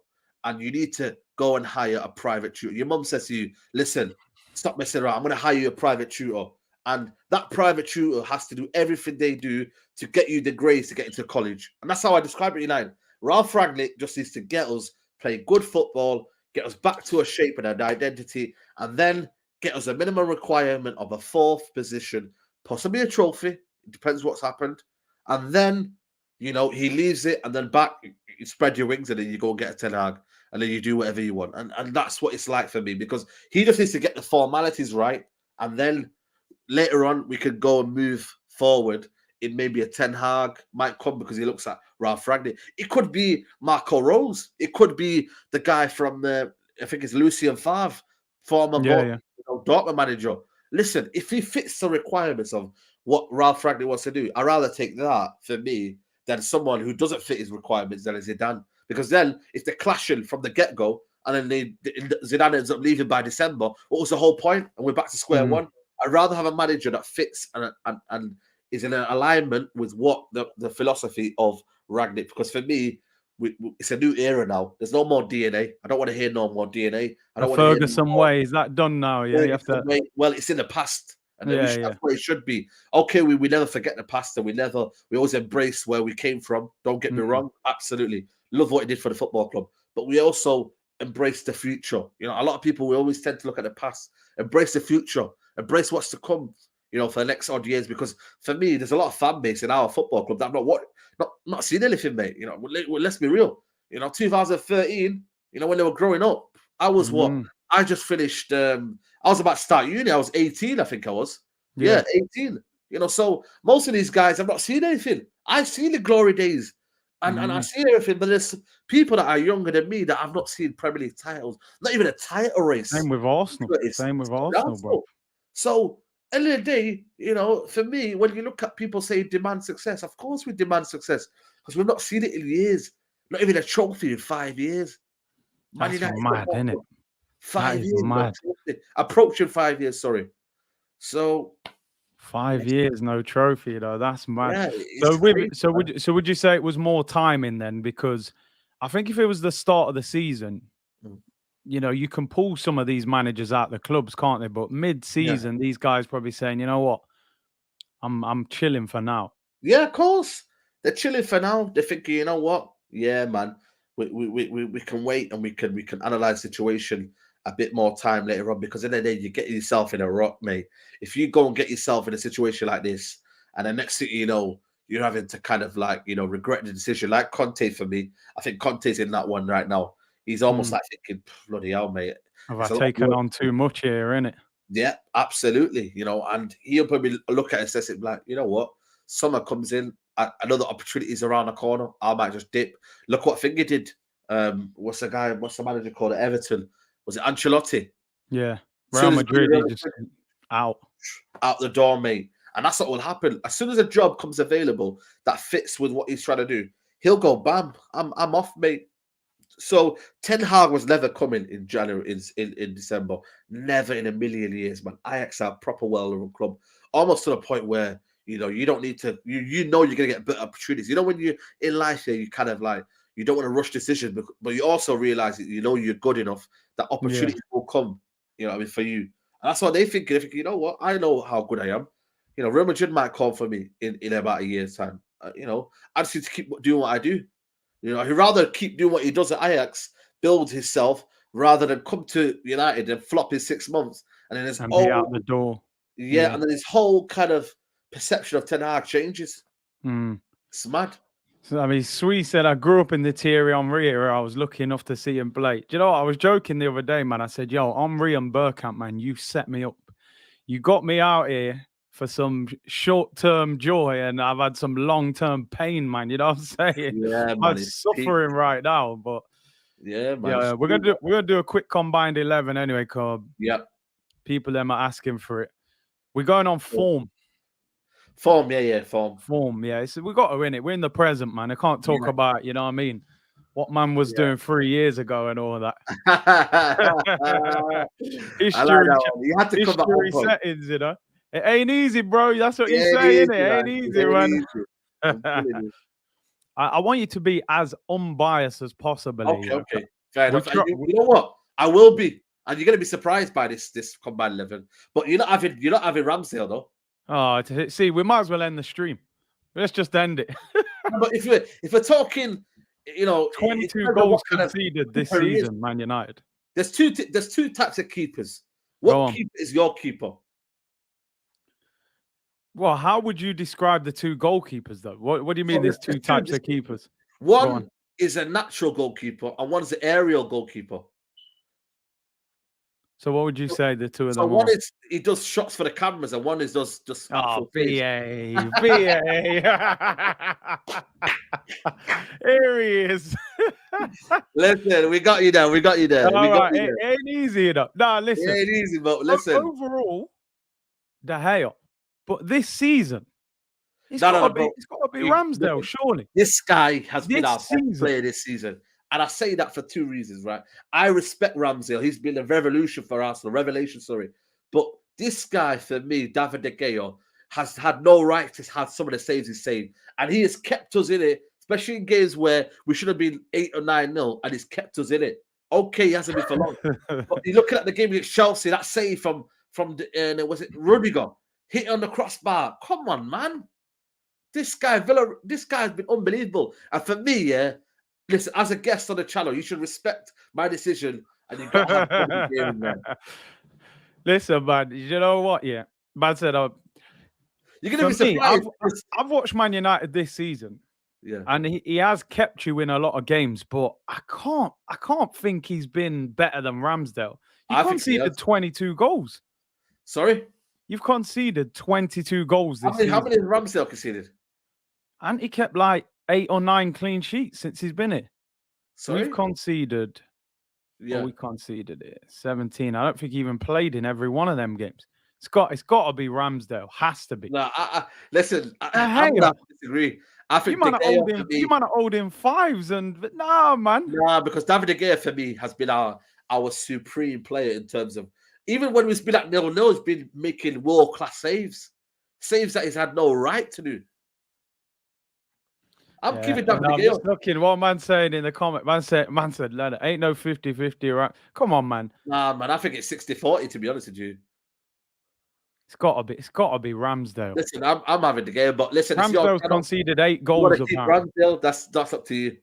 Speaker 1: and you need to go and hire a private tutor. Your mum says to you, listen, stop messing around. I'm going to hire you a private tutor. And that private tutor has to do everything they do to get you the grades to get into college. And that's how I describe it, United. Ralph Rangnick just needs to get us playing good football, get us back to a shape and an identity, and then get us a minimum requirement of a 4th position, possibly a trophy. It depends what's happened. And then, he leaves it, and then back, you spread your wings, and then you go and get a Ten Hag, and then you do whatever you want. And that's what it's like for me, because he just needs to get the formalities right, and then later on, we could go and move forward in maybe a Ten Hag might come because he looks at Ralph Rangnick. It could be Marco Rose. It could be the guy from I think it's Lucien Favre, former
Speaker 2: Yeah, yeah.
Speaker 1: Dortmund manager. Listen, if he fits the requirements of what Ralph Ragnick wants to do. I'd rather take that for me than someone who doesn't fit his requirements than Zidane. Because then if they're clashing from the get-go and then Zidane ends up leaving by December, what was the whole point? And we're back to square one. I'd rather have a manager that fits and is in an alignment with what the philosophy of Ragnick. Because for me, it's a new era now. There's no more DNA. I don't want to hear no more DNA. I don't want to hear
Speaker 2: Ferguson way. Is that done now? Yeah, you have to.
Speaker 1: Well, it's in the past. And that's what it should be. Okay, we never forget the past, and we always embrace where we came from. Don't get me wrong, absolutely love what he did for the football club, but we also embrace the future. You know, a lot of people, we always tend to look at the past, embrace the future, embrace what's to come. You know, for the next odd years, because for me, there's a lot of fan base in our football club that I'm not seen anything, mate. You know, let's be real. You know, 2013. You know, when they were growing up, I was I just finished. I was about to start uni. I was 18, I think I was. Yeah, 18. You know, so most of these guys, I've not seen anything. I've seen the glory days, and I've seen everything. But there's people that are younger than me that I've not seen Premier League titles, not even a title race.
Speaker 2: Same with Arsenal. Same with Arsenal, bro.
Speaker 1: So, end of the day, you know, for me, when you look at people say demand success, of course we demand success because we've not seen it in years. Not even a trophy in 5 years.
Speaker 2: That's mad, isn't it?
Speaker 1: 5 years, mad. Approaching 5 years, sorry. So
Speaker 2: 5 years, no trophy though. That's mad.
Speaker 1: Yeah,
Speaker 2: so would you say it was more timing then? Because I think if it was the start of the season, you know, you can pull some of these managers out the clubs, can't they? But mid-season, these guys probably saying, you know what, I'm chilling for now.
Speaker 1: Yeah, of course. They're chilling for now. They're thinking, you know what? Yeah, man. We can wait and we can analyze the situation a bit more time later on, because in the day you get yourself in a rut, mate. If you go and get yourself in a situation like this, and the next thing you know, you're having to kind of like, you know, regret the decision. Like Conte for me, I think Conte's in that one right now. He's almost like thinking, bloody hell, mate.
Speaker 2: Have I taken on too much here, innit?
Speaker 1: Yeah, absolutely. You know, and he'll probably look at it and say, like, you know what? Summer comes in, another opportunity is around the corner. I might just dip. Look what Finger did. What's the manager called at Everton? Was it Ancelotti?
Speaker 2: Yeah. Real Madrid, he just out
Speaker 1: the door, mate. And that's what will happen. As soon as a job comes available that fits with what he's trying to do, he'll go, bam, I'm off, mate. So Ten Hag was never coming in January, in December. Never in a million years, man. Ajax are a proper well-run club. Almost to the point where, you know, you don't need to, you know you're going to get better opportunities. You know, when you're in life here, you kind of like, you don't want to rush decisions, but you also realize that, you know, you're good enough that opportunities will come, you know what I mean, for you. And that's what they think. They think, you know what, I know how good I am. You know, Real Madrid might call for me in about a year's time. You know, I just need to keep doing what I do. You know, he'd rather keep doing what he does at Ajax, build himself, rather than come to United and flop in 6 months. And then there's
Speaker 2: be out the door.
Speaker 1: Yeah, and then his whole kind of perception of Ten Hag changes. It's mad.
Speaker 2: So, I mean, Sui said, I grew up in the Thierry Henry era. I was lucky enough to see him play. Do you know what? I was joking the other day, man. I said, yo, Henry and Bergkamp, man, you set me up. You got me out here for some short-term joy, and I've had some long-term pain, man. You know what I'm saying?
Speaker 1: Yeah, man.
Speaker 2: I'm suffering right now, but
Speaker 1: yeah, man.
Speaker 2: Yeah, we're gonna do a quick combined 11 anyway, Cobb.
Speaker 1: Yeah.
Speaker 2: People them are asking for it. We're going on form.
Speaker 1: Form, yeah, form.
Speaker 2: Form, yeah. We got to win it. We're in the present, man. I can't talk about, you know what I mean, what man was doing 3 years ago and all that. History,
Speaker 1: you have to come
Speaker 2: history settings, you know. It ain't easy, bro. That's what you're saying. It ain't easy, man. I want you to be as unbiased as possible.
Speaker 1: Okay. Fair enough. You know what? I will be. And you're going to be surprised by this combined 11. But you're not having Ramsdale, though.
Speaker 2: Oh, see, we might as well end the stream. Let's just end it.
Speaker 1: But if we're talking, you know,
Speaker 2: 22 goals conceded this season, Man United.
Speaker 1: There's two types of keepers. What keeper is your keeper?
Speaker 2: Well, how would you describe the two goalkeepers, though? What do you mean there's two types of keepers?
Speaker 1: One is a natural goalkeeper, and one is an aerial goalkeeper.
Speaker 2: So what would you say the two of them are?
Speaker 1: So one is he does shots for the cameras, and one is does just
Speaker 2: BA. Here he is.
Speaker 1: Listen, we got you there.
Speaker 2: It ain't easy enough. Nah, listen.
Speaker 1: It ain't easy, but listen.
Speaker 2: Overall, De Gea. But this season, it's
Speaker 1: No,
Speaker 2: got
Speaker 1: no,
Speaker 2: to
Speaker 1: no,
Speaker 2: be
Speaker 1: bro.
Speaker 2: it's got to be Ramsdale, surely.
Speaker 1: This guy has been
Speaker 2: This
Speaker 1: our best
Speaker 2: season.
Speaker 1: player this season. And I say that for two reasons, right? I respect Ramsdale. He's been a revolution for Arsenal. Revelation, sorry. But this guy, for me, David De Gea, has had no right to have some of the saves he's saved. And he has kept us in it, especially in games where we should have been 8 or 9-0, and he's kept us in it. Okay, he hasn't been for long. But you're looking at the game against Chelsea, that save from was it Rudiger? Hit on the crossbar. Come on, man. This guy's been unbelievable. And for me, yeah, listen, as a guest on the channel, you should respect my decision, and you've got to have David De Gea in there.
Speaker 2: Listen, man, you know what? Yeah, man said,
Speaker 1: You're gonna
Speaker 2: for
Speaker 1: be surprised.
Speaker 2: me, I've watched Man United this season,
Speaker 1: Yeah,
Speaker 2: and he has kept you in a lot of games, but I can't think he's been better than Ramsdale. You
Speaker 1: I think he
Speaker 2: conceded
Speaker 1: has.
Speaker 2: 22 goals.
Speaker 1: Sorry,
Speaker 2: You've conceded 22 goals this
Speaker 1: how
Speaker 2: season,
Speaker 1: many has Ramsdale conceded?
Speaker 2: and he kept like 8 or 9 clean sheets since he's been here.
Speaker 1: Sorry,
Speaker 2: We've conceded.
Speaker 1: yeah.
Speaker 2: Oh, we conceded it 17. I don't think he even played in every one of them games. It's got to be Ramsdale. Has to be.
Speaker 1: No, listen.
Speaker 2: Hey,
Speaker 1: I'm gonna disagree. I think
Speaker 2: you might have owed him fives, but nah, man.
Speaker 1: Nah, because David De Gea for me has been our supreme player in terms of even when we've been at 0-0, he's been making world class saves that he's had no right to do. I'm giving David De
Speaker 2: I'm
Speaker 1: Gea.
Speaker 2: just looking what man saying in the comment. Man said, Leonard, ain't no 50-50, right? Come on, man.
Speaker 1: Nah, man, I think it's 60-40, to be honest with you.
Speaker 2: It's gotta be Ramsdale.
Speaker 1: Listen, I'm having De Gea, but listen,
Speaker 2: Ramsdale's conceded 8 goals.
Speaker 1: Ramsdale, that's up to you.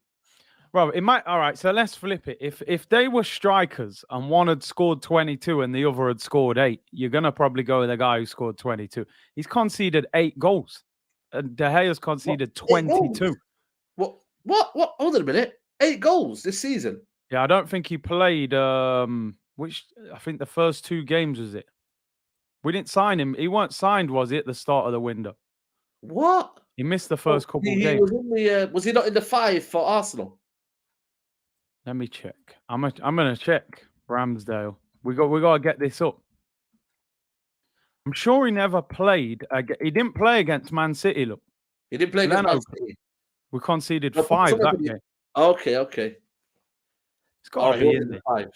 Speaker 2: Bro, it might. All right, so let's flip it. If they were strikers and one had scored 22 and the other had scored 8, you're gonna probably go with the guy who scored 22. He's conceded 8 goals, and De Gea's conceded 22.
Speaker 1: What? Hold on a minute. 8 goals this season.
Speaker 2: Yeah, I don't think he played. Which I think the first 2 games was it. We didn't sign him. He weren't signed, was he, at the start of the window?
Speaker 1: What?
Speaker 2: He missed the first couple games.
Speaker 1: Was in the, was he not in the 5 for Arsenal?
Speaker 2: Let me check. I'm gonna check Ramsdale. We got to get this up. I'm sure he never played. He didn't play against Man City. Look,
Speaker 1: He didn't play against Man City.
Speaker 2: We conceded 5 that game.
Speaker 1: Okay.
Speaker 2: It's got to be in there.
Speaker 1: 5.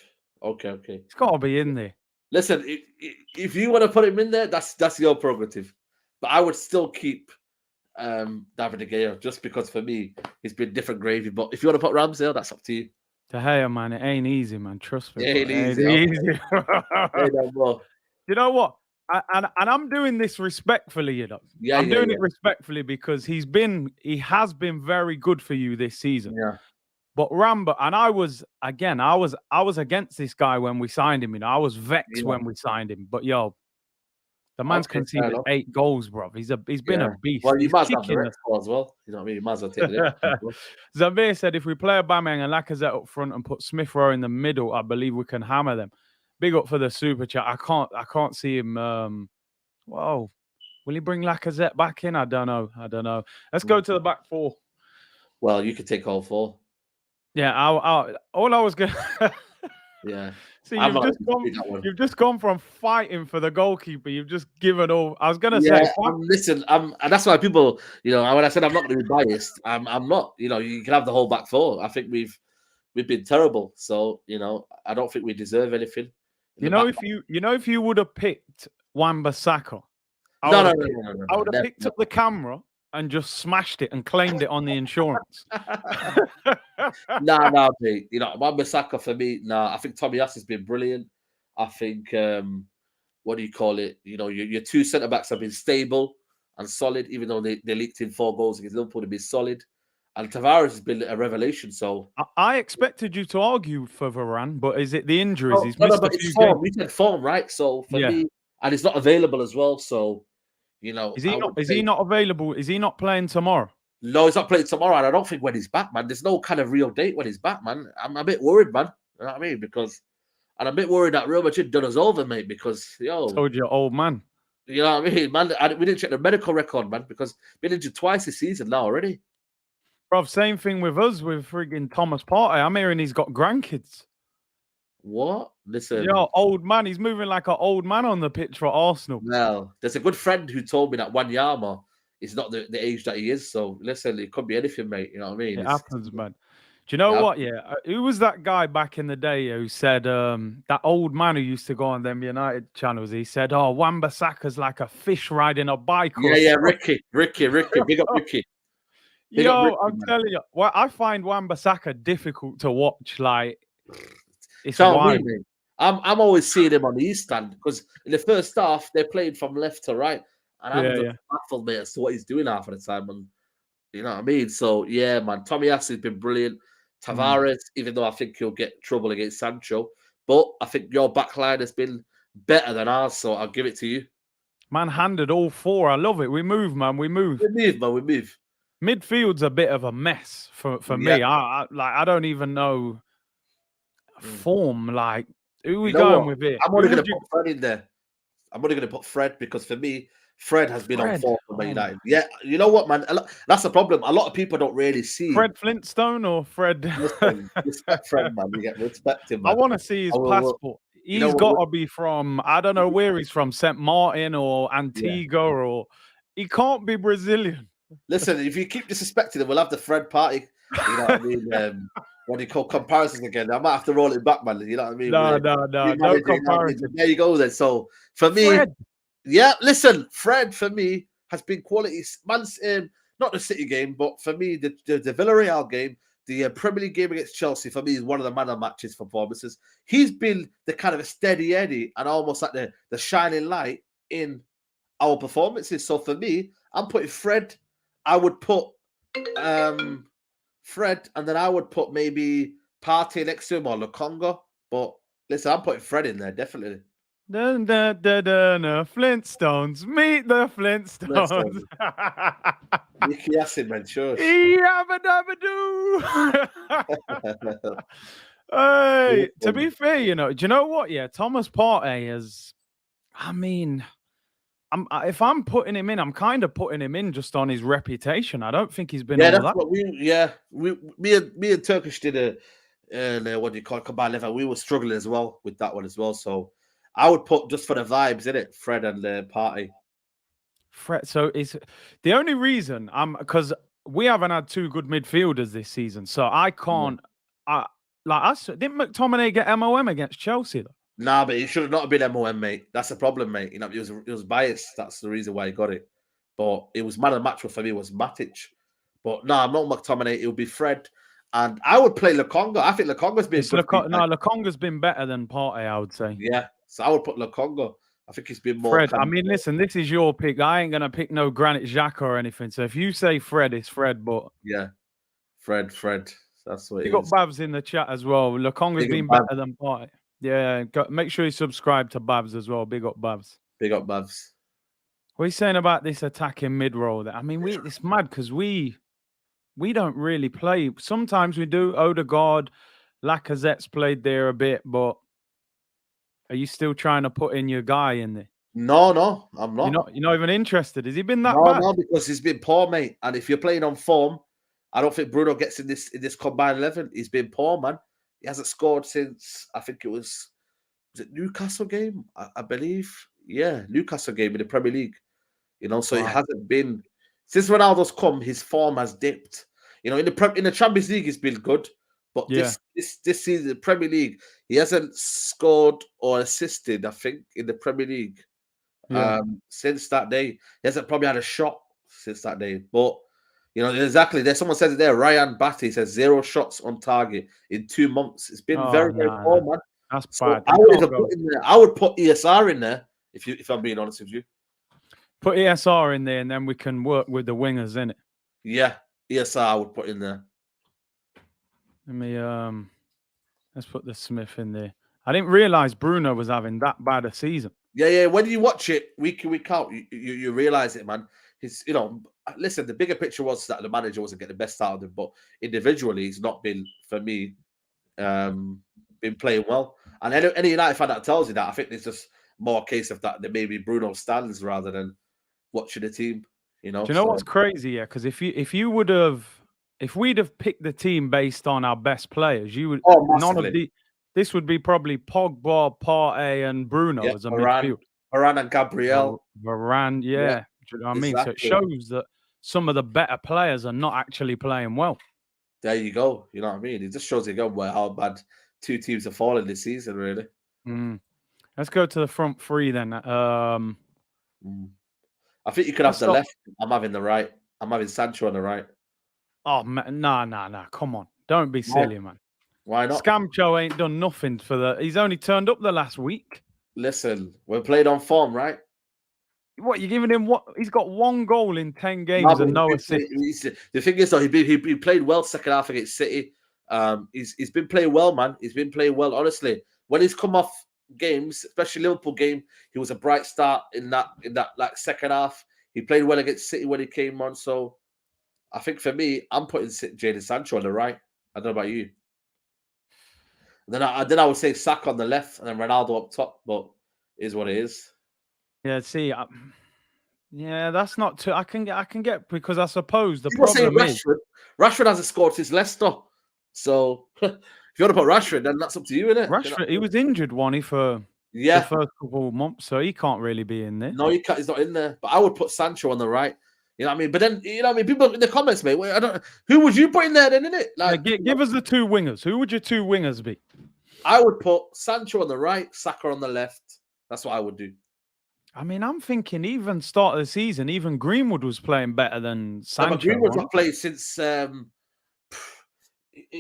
Speaker 1: Okay.
Speaker 2: It's got to be in there.
Speaker 1: Listen, if you want to put him in there, that's your prerogative. But I would still keep David De Gea just because for me he's been different gravy. But if you want to put Ramsdale, that's up to you.
Speaker 2: De Gea, man, it ain't easy, man. Trust me.
Speaker 1: It ain't easy.
Speaker 2: You know what? And I'm doing this respectfully, you know. I'm doing it respectfully because he has been very good for you this season.
Speaker 1: Yeah.
Speaker 2: But Rambo, and I was against this guy when we signed him. You know, I was vexed when we signed him. But yo, the man's conceded 8 goals, bro. He's been a beast.
Speaker 1: Well, you might
Speaker 2: have
Speaker 1: the rest as well. You know what I mean? You might as well take it.
Speaker 2: Zamir said, if we play Aubameyang and Lacazette up front and put Smith Rowe in the middle, I believe we can hammer them. Big up for the super chat. I can't see him. Whoa, will he bring Lacazette back in? I don't know. Let's go to the back 4.
Speaker 1: Well, you could take all 4.
Speaker 2: Yeah, all I was gonna.
Speaker 1: Yeah.
Speaker 2: See, you've just gone from fighting for the goalkeeper. You've just given all. I was gonna say.
Speaker 1: Listen, and that's why people, you know, when I said I'm not going to be biased, I'm not. You know, you can have the whole back 4. I think we've been terrible. So you know, I don't think we deserve anything.
Speaker 2: If you would have picked Wan-Bissaka,
Speaker 1: no.
Speaker 2: I would have picked up the camera and just smashed it and claimed it on the insurance.
Speaker 1: Nah, mate. You know, Wan-Bissaka for me, I think Tomiyasu has been brilliant. I think, what do you call it? You know, your 2 centre-backs have been stable and solid, even though they leaked in 4 goals against Liverpool to be solid. And Tavares has been a revelation. So
Speaker 2: I expected you to argue for Varane, but is it the injuries?
Speaker 1: He's missed a few games. We said form, right? So for me, and he's not available as well. So, you know,
Speaker 2: is he not available? Is he not playing tomorrow?
Speaker 1: No, he's not playing tomorrow, and I don't think when he's back, man. There's no kind of real date when he's back, man. I'm a bit worried, man. You know what I mean? And I'm a bit worried that Real Madrid done us over, mate. Because
Speaker 2: told you, old man.
Speaker 1: You know what I mean, man? We didn't check the medical record, man, because been injured twice this season now already.
Speaker 2: Bro, same thing with us with frigging Thomas Partey. I'm hearing he's got grandkids.
Speaker 1: What? Listen,
Speaker 2: Yo, old man. He's moving like an old man on the pitch for Arsenal.
Speaker 1: well, there's a good friend who told me that Wanyama is not the age that he is. So listen, it could be anything, mate. You know what I mean?
Speaker 2: It happens, man. Do you know
Speaker 1: Yeah,
Speaker 2: what? Yeah, who was that guy back in the day who said that old man who used to go on them United channels? He said, "Oh, Wan-Bissaka's like a fish riding a bike or
Speaker 1: yeah,
Speaker 2: something."
Speaker 1: Ricky, big up Ricky, big up
Speaker 2: Yo,
Speaker 1: Ricky,
Speaker 2: I'm
Speaker 1: man.
Speaker 2: telling you, well, I find Wan-Bissaka difficult to watch. Like, it's
Speaker 1: So I
Speaker 2: wild.
Speaker 1: mean, mate, I'm always seeing him on the east stand because in the first half they played from left to right, and I'm
Speaker 2: Yeah,
Speaker 1: just
Speaker 2: yeah.
Speaker 1: baffled, mate, as to what he's doing half of the time. And you know what I mean? So yeah, man, Tommy has been brilliant.
Speaker 2: Mm.
Speaker 1: Tavares, even though I think he'll get trouble against Sancho, but I think your back line has been better than ours, so I'll give it to you.
Speaker 2: Man-handed all four. I love it. We move, man. We move.
Speaker 1: We move, man, we move.
Speaker 2: Midfield's a bit of a mess for
Speaker 1: Yeah.
Speaker 2: me. I don't even know
Speaker 1: Mm.
Speaker 2: form. Like, who we
Speaker 1: You know
Speaker 2: going
Speaker 1: what?
Speaker 2: with here?
Speaker 1: I'm only
Speaker 2: Who
Speaker 1: going
Speaker 2: would
Speaker 1: to
Speaker 2: you?
Speaker 1: put Fred in there. I'm only going to put Fred because for me, Fred has been on
Speaker 2: Fred.
Speaker 1: form for Man
Speaker 2: Oh my.
Speaker 1: United. Yeah, you know what, man? That's the problem. A lot of people don't really see.
Speaker 2: Fred Flintstone or Fred?
Speaker 1: Listen, respect Fred, man. You get respect him,
Speaker 2: I
Speaker 1: man.
Speaker 2: want to see his passport.
Speaker 1: You know
Speaker 2: He's got
Speaker 1: what?
Speaker 2: to be from, I don't know where he's from, St. Martin or
Speaker 1: Yeah.
Speaker 2: Antigua, or he can't be Brazilian.
Speaker 1: Listen, if you keep disrespecting him, we'll have the Fred party. You know what I mean? What do you call comparisons again? I might have to roll it back, man. You know what I mean?
Speaker 2: No, no
Speaker 1: You know what I mean?
Speaker 2: comparison.
Speaker 1: There you go, then. So for me,
Speaker 2: Fred.
Speaker 1: yeah, listen, Fred for me has been quality. Man's not the City game, but for me, the Villarreal game, the Premier League game against Chelsea, for me, is one of the man of matches performances. He's been the kind of a steady Eddie and almost like the shining light in our performances. So for me, I'm putting Fred. I would put Fred, and then I would put maybe Partey next to him or Lukonga. But listen, I'm putting Fred in there, definitely.
Speaker 2: Dun, dun, dun, dun, Flintstones. Meet the Flintstones.
Speaker 1: Listen, Nicky Yassin, man, shush.
Speaker 2: Yabba dabba doo. Hey, to be fair, do you know what? Yeah, Thomas Partey is. I mean, if I'm putting him in, I'm kind of putting him in just on his reputation. I don't think he's been all
Speaker 1: that's
Speaker 2: that.
Speaker 1: what me and Turkish did what do you call it, combined level. We were struggling as well with that one as well. So I would put just for the vibes in it, Fred and Partey.
Speaker 2: Fred, so it's the only reason because we haven't had two good midfielders this season, so I can't. Didn't McTominay get MOM against Chelsea though?
Speaker 1: Nah, but it should have not been MOM, mate. That's the problem, mate. You know, it was biased. That's the reason why he got it. But it was man of the match for me was Matic. But no, I'm not McTominay. It would be Fred, and I would play Lukonga. I think Lukonga's been good.
Speaker 2: Lukonga's been better than Partey, I would say.
Speaker 1: Yeah, so I would put Lukonga. I think he's been more.
Speaker 2: Fred, I mean, listen, this is your pick. I ain't gonna pick no Granit Xhaka or anything. So if you say Fred, it's Fred. But
Speaker 1: yeah, Fred. That's what
Speaker 2: you
Speaker 1: it
Speaker 2: got
Speaker 1: is.
Speaker 2: Babs in the chat as well. Lukonga's been better than Partey. Yeah, make sure you subscribe to Babs as well. Big up Babs.
Speaker 1: Big up Babs.
Speaker 2: What are you saying about this attacking mid role? I mean, it's mad because we don't really play. Sometimes we do. Odegaard, Lacazette's played there a bit, but are you still trying to put in your guy in there?
Speaker 1: No, I'm not.
Speaker 2: You're not even interested. Has he been that bad?
Speaker 1: No, because he's been poor, mate. And if you're playing on form, I don't think Bruno gets in this combined 11. He's been poor, man. He hasn't scored since I think it was it Newcastle game, I believe. Yeah, Newcastle game in the Premier League. You know, so it hasn't been since Ronaldo's come. His form has dipped. You know, in the Champions League, he's been good, but this season, the Premier League, he hasn't scored or assisted. I think in the Premier League since that day, he hasn't probably had a shot since that day. But you know, exactly. There's someone says it there. Ryan Batty says 0 shots on target in 2 months. It's been very poor, man.
Speaker 2: That's
Speaker 1: so
Speaker 2: bad.
Speaker 1: I would put ESR in there if I'm being honest with you.
Speaker 2: Put ESR in there, and then we can work with the wingers in it.
Speaker 1: Yeah, ESR I would put in there.
Speaker 2: Let me let's put the Smith in there. I didn't realize Bruno was having that bad a season.
Speaker 1: Yeah. When you watch it week in, week out, you realize it, man. He's, listen, the bigger picture was that the manager wasn't getting the best out of him, but individually, he's not been, for me, been playing well. And any United fan that tells you that, I think it's just more a case of that maybe Bruno stands rather than watching the team. You know.
Speaker 2: Do you know what's crazy? Yeah, because if we'd have picked the team based on our best players, you would This would be probably Pogba, Partey, and Bruno
Speaker 1: Yeah,
Speaker 2: as a
Speaker 1: Varane,
Speaker 2: midfield.
Speaker 1: Varane and Gabriel.
Speaker 2: Varane,
Speaker 1: Yeah,
Speaker 2: yeah. Do you know what I mean? So it
Speaker 1: exactly.
Speaker 2: shows that some of the better players are not actually playing well.
Speaker 1: There you go. You know what I mean? It just shows you again how bad two teams are falling this season, really.
Speaker 2: Mm. Let's go to the front three then.
Speaker 1: Mm. I think you could have
Speaker 2: Let's
Speaker 1: the
Speaker 2: stop.
Speaker 1: left. I'm having the right. I'm having Sancho on the right.
Speaker 2: Oh, nah. Come on. Don't be
Speaker 1: Why?
Speaker 2: silly, man.
Speaker 1: Why not?
Speaker 2: Scamcho ain't done nothing for the. He's only turned up the last week.
Speaker 1: Listen, we're played on form, right?
Speaker 2: What, you giving him what? He's got 1 goal in 10
Speaker 1: No,
Speaker 2: games
Speaker 1: but
Speaker 2: and no assist.
Speaker 1: the thing is, though, he played well second half against City. He's been playing well, man. He's been playing well. Honestly, when he's come off games, especially Liverpool game, he was a bright start in that like second half. He played well against City when he came on. So I think for me, I'm putting Jadon Sancho on the right. I don't know about you. And then I would say Saka on the left and then Ronaldo up top. But it is what it is.
Speaker 2: Yeah, see, yeah, that's not too. I can get because I suppose the
Speaker 1: People say
Speaker 2: problem is
Speaker 1: Rashford hasn't scored since Leicester. So if you want to put Rashford, then that's up to you, innit?
Speaker 2: Rashford. He was injured, Wani, for the
Speaker 1: Yeah.
Speaker 2: first couple of months, so he can't really be in there.
Speaker 1: No, you can't. He's not in there. But I would put Sancho on the right. You know what I mean? But then, you know what I mean? People in the comments, mate. I don't. Who would you put in there then? Innit? Like,
Speaker 2: Give us the 2 wingers. Who would your 2 wingers be?
Speaker 1: I would put Sancho on the right, Saka on the left. That's what I would do.
Speaker 2: I mean, I'm thinking even start of the season, even Greenwood was playing better than Sancho.
Speaker 1: But Greenwood's not played since. You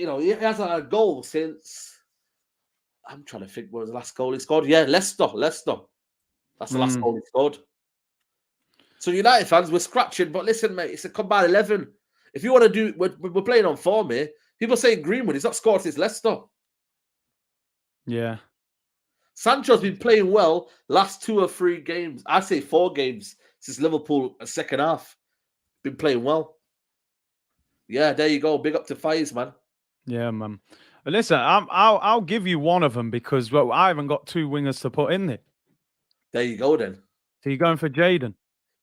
Speaker 1: know, he hasn't had a goal since. I'm trying to think. What was the last goal he scored? Yeah, Leicester. That's the last goal he scored. So United fans, we're scratching. But listen, mate, it's a combined 11. If you want to do, we're playing on form here. People saying Greenwood, he's not scored since Leicester.
Speaker 2: Yeah.
Speaker 1: Sancho's been playing well last 2 or 3 games. I'd say 4 games since Liverpool second half. Been playing well. Yeah, there you go. Big up to Fires, man.
Speaker 2: Yeah, man. Listen, I'll give you one of them because I haven't got 2 wingers to put in there.
Speaker 1: There you go then.
Speaker 2: So you're going for Jadon?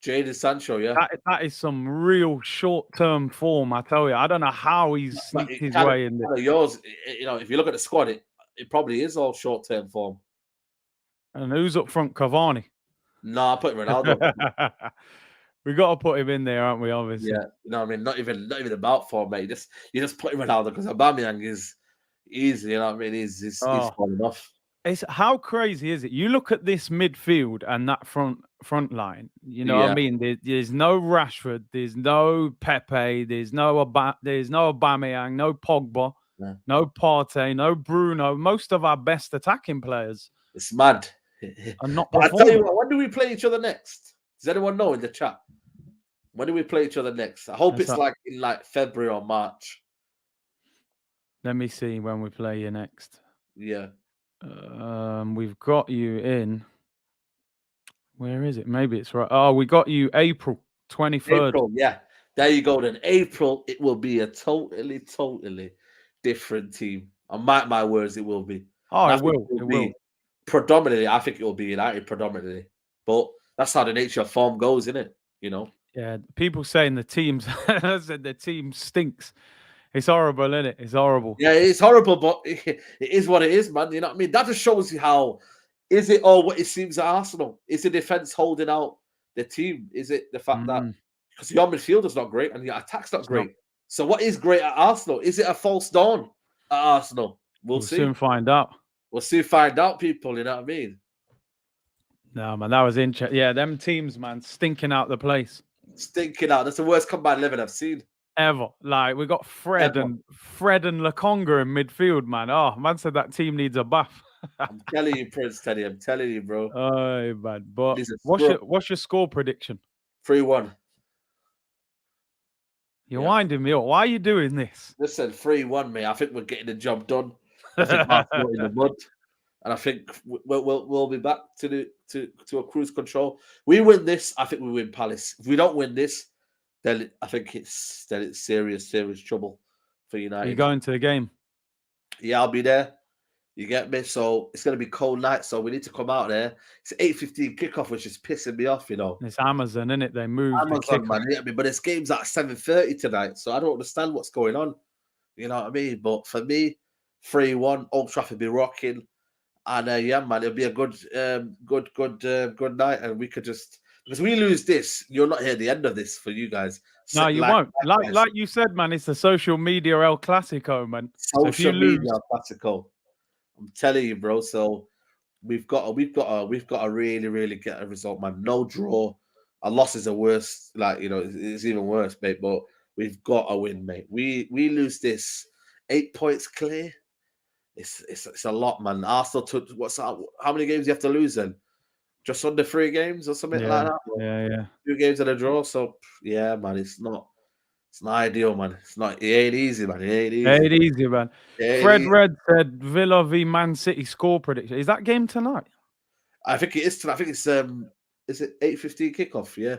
Speaker 1: Jadon Sancho, yeah.
Speaker 2: That is some real short-term form, I tell you. I don't know how he's sneaked his way in there.
Speaker 1: Yours, you know, if you look at the squad, it probably is all short-term form.
Speaker 2: And who's up front? Cavani?
Speaker 1: No, I put Ronaldo.
Speaker 2: We got to put him in there, aren't we? Obviously.
Speaker 1: Yeah, you know what I mean? Not even about form, mate. You just put Ronaldo because Aubameyang is easy, you know what I mean? He's falling off.
Speaker 2: It's how crazy is it? You look at this midfield and that front line. You know what I mean? There's no Rashford, there's no Pepe, there's no Aubameyang, no Pogba, no Partey, no Bruno. Most of our best attacking players.
Speaker 1: It's mad.
Speaker 2: Are not
Speaker 1: I tell you what, when do we play each other next? Does anyone know in the chat? When do we play each other next? I hope it's like in February or March.
Speaker 2: Let me see when we play you next.
Speaker 1: Yeah.
Speaker 2: We've got you in. Where is it? Maybe it's right. Oh, we got you April 23rd.
Speaker 1: April, yeah. There you go. Then April, it will be a totally different team. And mark my words, it will be.
Speaker 2: Oh, it will.
Speaker 1: Predominantly, I think it will be United predominantly. But that's how the nature of form goes, isn't it? You know.
Speaker 2: Yeah. People saying the team stinks. It's horrible, isn't it? It's horrible.
Speaker 1: Yeah, it's horrible, but it is what it is, man. You know what I mean? That just shows you how is it all what it seems at Arsenal? Is the defense holding out the team? Is it the fact that because your midfield is not great and your attack's not great? So what is great at Arsenal? Is it a false dawn at Arsenal? We'll see.
Speaker 2: Soon find out.
Speaker 1: We'll soon find out, people. You know what I mean?
Speaker 2: No, man, that was interesting. Yeah, them teams, man, stinking out the place.
Speaker 1: Stinking out. That's the worst combined 11 I've seen.
Speaker 2: Ever. Like, we got Fred and Lokonga in midfield, man. Oh, man said that team needs a bath.
Speaker 1: I'm telling you, Prince Teddy. I'm telling you, bro.
Speaker 2: Oh, man. But what's your score prediction?
Speaker 1: 3-1.
Speaker 2: You're winding me up. Why are you doing this?
Speaker 1: Listen, 3-1, mate. I think we're getting the job done. I think Arsenal in the mud, and I think we'll be back to a cruise control. We win this, I think we win Palace. If we don't win this, then I think it's serious trouble for United.
Speaker 2: Are you going to the game?
Speaker 1: Yeah, I'll be there. You get me? So it's going to be cold night, so we need to come out there. It's 8:15 kickoff, which is pissing me off, you know.
Speaker 2: It's Amazon, isn't it? They moved
Speaker 1: Amazon, man. You get me? But this game's at 7:30 tonight, so I don't understand what's going on. You know what I mean? But for me, 3-1. Old Trafford be rocking. And yeah, man, it'll be a good night, and we could just because we lose this, you'll not hear the end of this for you guys.
Speaker 2: No, you won't. Like you said, man, it's the social media El Clasico, man. So if you
Speaker 1: social
Speaker 2: lose,
Speaker 1: media classical. I'm telling you, bro. So we've got to really get a result, man. No draw. A loss is the worst. Like it's even worse, mate. But we've got to win, mate. We lose this 8 points clear. It's a lot, man. Arsenal took how many games you have to lose then? Just under 3 games or something like that.
Speaker 2: yeah.
Speaker 1: 2 games and a draw. So yeah, man, it's not ideal, man. It ain't easy, man. It ain't easy.
Speaker 2: Ain't easy, man.
Speaker 1: It ain't
Speaker 2: Fred
Speaker 1: easy.
Speaker 2: Red said Villa v Man City score prediction. Is that game tonight?
Speaker 1: I think it is tonight. I think it's is it 8:15 kickoff? Yeah.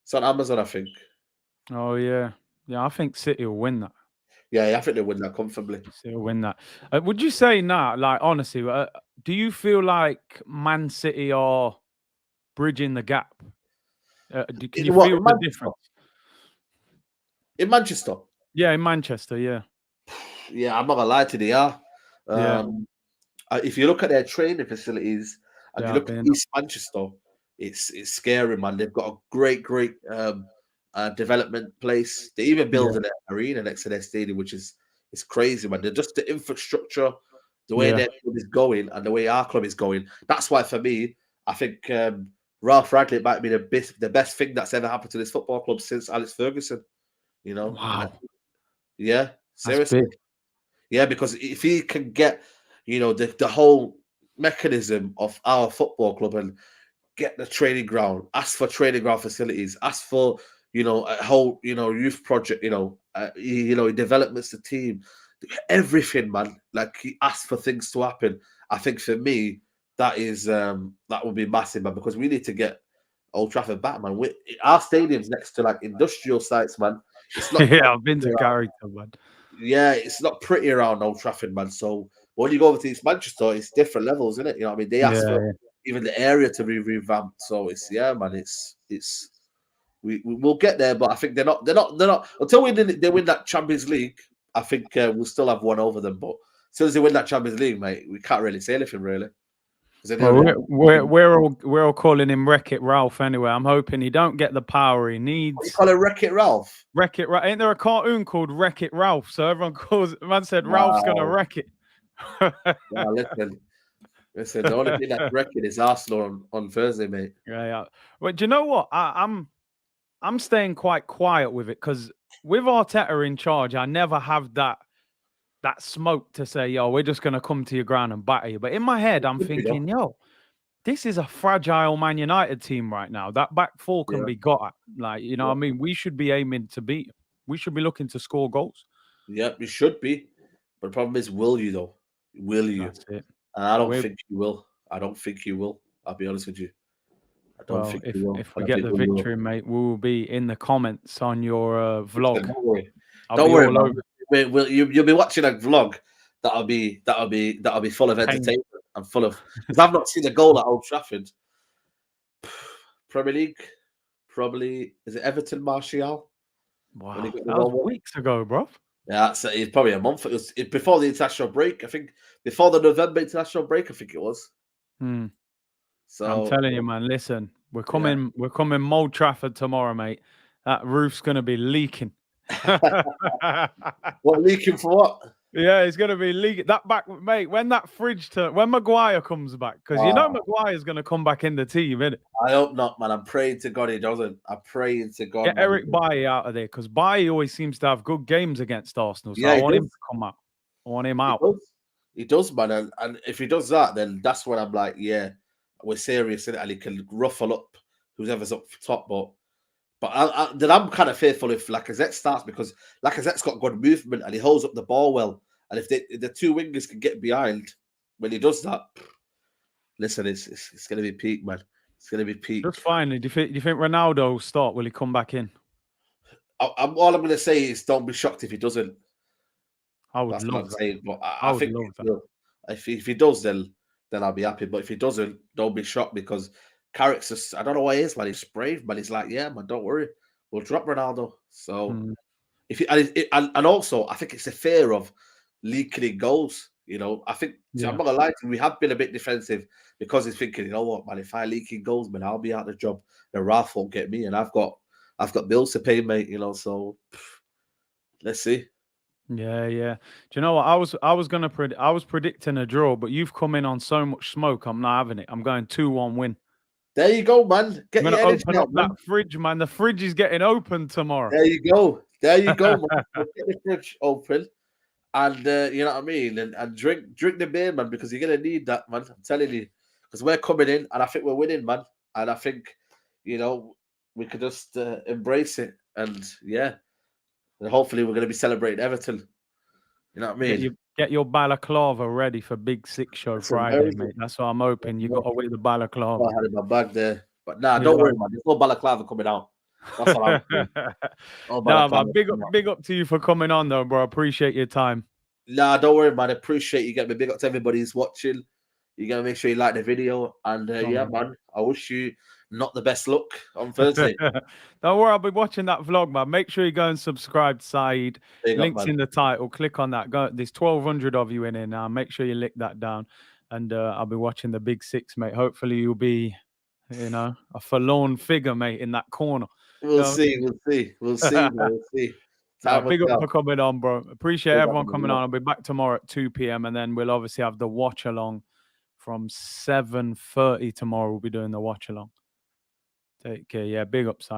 Speaker 1: It's on Amazon, I think.
Speaker 2: Oh yeah. I think City will win that.
Speaker 1: Yeah, I think they win that comfortably.
Speaker 2: City will win that. Would you say now, like honestly, do you feel like Man City are bridging the gap? Can you feel the difference?
Speaker 1: In Manchester?
Speaker 2: Yeah, in Manchester, yeah.
Speaker 1: Yeah, I'm not gonna lie to you, they are.
Speaker 2: Yeah.
Speaker 1: If you look at their training facilities and you look at
Speaker 2: been-
Speaker 1: East Manchester, it's scary, man. They've got a great development place. They even built an arena next to their stadium, which is crazy, man. They're just the infrastructure, the way their club is going, and the way our club is going. That's why, for me, I think Ralph Radcliffe might be the best thing that's ever happened to this football club since Alex Ferguson. You know?
Speaker 2: Wow.
Speaker 1: Yeah, seriously.
Speaker 2: That's big.
Speaker 1: Yeah, because if he can get, the whole mechanism of our football club and get the training ground, ask for training ground facilities, ask for, a whole, youth project, he developments the team, everything, man. Like he asked for things to happen. I think for me, that is that would be massive, man, because we need to get Old Trafford back, man. Our stadium's next to like industrial sites, man. It's not.
Speaker 2: I've been to Carrington, man.
Speaker 1: Yeah, it's not pretty around Old Trafford, man. So when you go over to East Manchester, it's different levels, isn't it? You know what I mean? They asked for even the area to be revamped. So man. We'll get there, but I think they're not until they win that Champions League. I think we'll still have one over them. But as soon as they win that Champions League, mate, we can't really say anything really.
Speaker 2: Well, we're all calling him Wreck-It Ralph anyway. I'm hoping he don't get the power he needs.
Speaker 1: What you call it, Wreck-It Ralph?
Speaker 2: Wreck-It Ralph. Ain't there a cartoon called Wreck-It Ralph? So everyone calls. Man said Ralph's gonna wreck it.
Speaker 1: Listen. The only thing that's wrecking is Arsenal on Thursday, mate.
Speaker 2: Yeah. Well, do you know what? I'm staying quite quiet with it because with Arteta in charge, I never have that smoke to say, yo, we're just going to come to your ground and batter you. But in my head, I'm thinking, yo, this is a fragile Man United team right now. That back four can be got at. Like, what I mean? We should be aiming to beat them. We should be looking to score goals.
Speaker 1: Yeah, we should be. But the problem is, will you, though? Will you?
Speaker 2: That's it.
Speaker 1: And I don't think you will. I'll be honest with you. I don't think you will.
Speaker 2: If we get the victory, mate, we will be in the comments on your vlog.
Speaker 1: Don't worry, man. You'll be watching a vlog that'll be full of entertainment and full of. Because I've not seen a goal at Old Trafford. Premier League, probably is it Everton Martial?
Speaker 2: Wow, that was weeks ago, bro.
Speaker 1: Yeah, it's probably a month. It was before the international break. I think before the November international break. I think it was. So
Speaker 2: I'm telling you, man. Listen, we're coming. We're coming Old Trafford tomorrow, mate. That roof's gonna be leaking.
Speaker 1: What leaking for what?
Speaker 2: Yeah, it's gonna be leaking. That back, mate. When that fridge when Maguire comes back, because Maguire's gonna come back in the team, innit?
Speaker 1: I hope not, man. I'm praying to God he doesn't. I'm praying to God.
Speaker 2: Get Eric Bailly out of there because Bailly always seems to have good games against Arsenal. So
Speaker 1: I
Speaker 2: want him to come out. I want him out.
Speaker 1: He does, man. And if he does that, then that's when I'm like, yeah, we're serious, and he can ruffle up whoever's up top. But then I'm kind of fearful if Lacazette starts because Lacazette's got good movement and he holds up the ball well. And if the two wingers can get behind when he does that, listen, it's going to be peak, man. It's going to be peak.
Speaker 2: Just finally, do you think Ronaldo will start? Will he come back in?
Speaker 1: All I'm going to say is don't be shocked if he doesn't.
Speaker 2: I would love that.
Speaker 1: But I think if he does, then I'll be happy. But if he doesn't, don't be shocked because Carrick's just, I don't know what he is, man. He's brave, but he's like, yeah, man, don't worry. We'll drop Ronaldo. So, and also, I think it's a fear of leaking in goals. I think I'm
Speaker 2: Yeah.
Speaker 1: not gonna lie to you, we have been a bit defensive because he's thinking, you know what, man, if I leak in goals, man, I'll be out of the job. The Ralph won't get me, and I've got bills to pay, mate. So let's see.
Speaker 2: Yeah, yeah. Do you know what? I was predicting a draw, but you've come in on so much smoke. I'm not having it. I'm going 2-1 win.
Speaker 1: There you go, man.
Speaker 2: I'm
Speaker 1: Get
Speaker 2: gonna
Speaker 1: your energy
Speaker 2: open up
Speaker 1: out,
Speaker 2: that
Speaker 1: man.
Speaker 2: fridge, man. The fridge is getting open tomorrow.
Speaker 1: There you go. There you go, man. Get the fridge open. And you know what I mean, and drink the beer, man, because you're gonna need that, man. I'm telling you, because we're coming in, and I think we're winning, man. And I think, we could just embrace it, and yeah, and hopefully we're gonna be celebrating Everton. You know what I mean?
Speaker 2: Get your balaclava ready for Big Six Show
Speaker 1: Listen, where
Speaker 2: Friday,
Speaker 1: is it?
Speaker 2: mate. That's what I'm hoping. You got
Speaker 1: No,
Speaker 2: to wear the
Speaker 1: I
Speaker 2: balaclava.
Speaker 1: had it in my bag there, but nah,
Speaker 2: You
Speaker 1: don't worry,
Speaker 2: know.
Speaker 1: man. There's no balaclava coming out. That's what I'm saying. No
Speaker 2: Nah,
Speaker 1: balaclava
Speaker 2: man.
Speaker 1: coming out.
Speaker 2: Big up to you for coming on, though, bro. Appreciate your time.
Speaker 1: Nah, don't worry, man. I appreciate you getting me. Big up to everybody who's watching. You gotta make sure you like the video, and yeah, man. I wish you not the best luck on Thursday.
Speaker 2: Don't worry, I'll be watching that vlog, man. Make sure you go and subscribe, Saeed.
Speaker 1: Big up,
Speaker 2: Links
Speaker 1: man.
Speaker 2: in the title. Click on that. Go. There's 1,200 of you in here now. Make sure you lick that down, and I'll be watching the Big Six, mate. Hopefully, you'll be, a forlorn figure, mate, in that corner.
Speaker 1: We'll see. We'll see. We'll see. We'll see. Time will
Speaker 2: Big up
Speaker 1: tell.
Speaker 2: for coming on, bro. Appreciate
Speaker 1: Big up,
Speaker 2: everyone coming
Speaker 1: man.
Speaker 2: on. I'll be back tomorrow at 2 p.m. and then we'll obviously have the watch along from 7:30 tomorrow. We'll be doing the watch along. Take care. Yeah, big up, Saeed.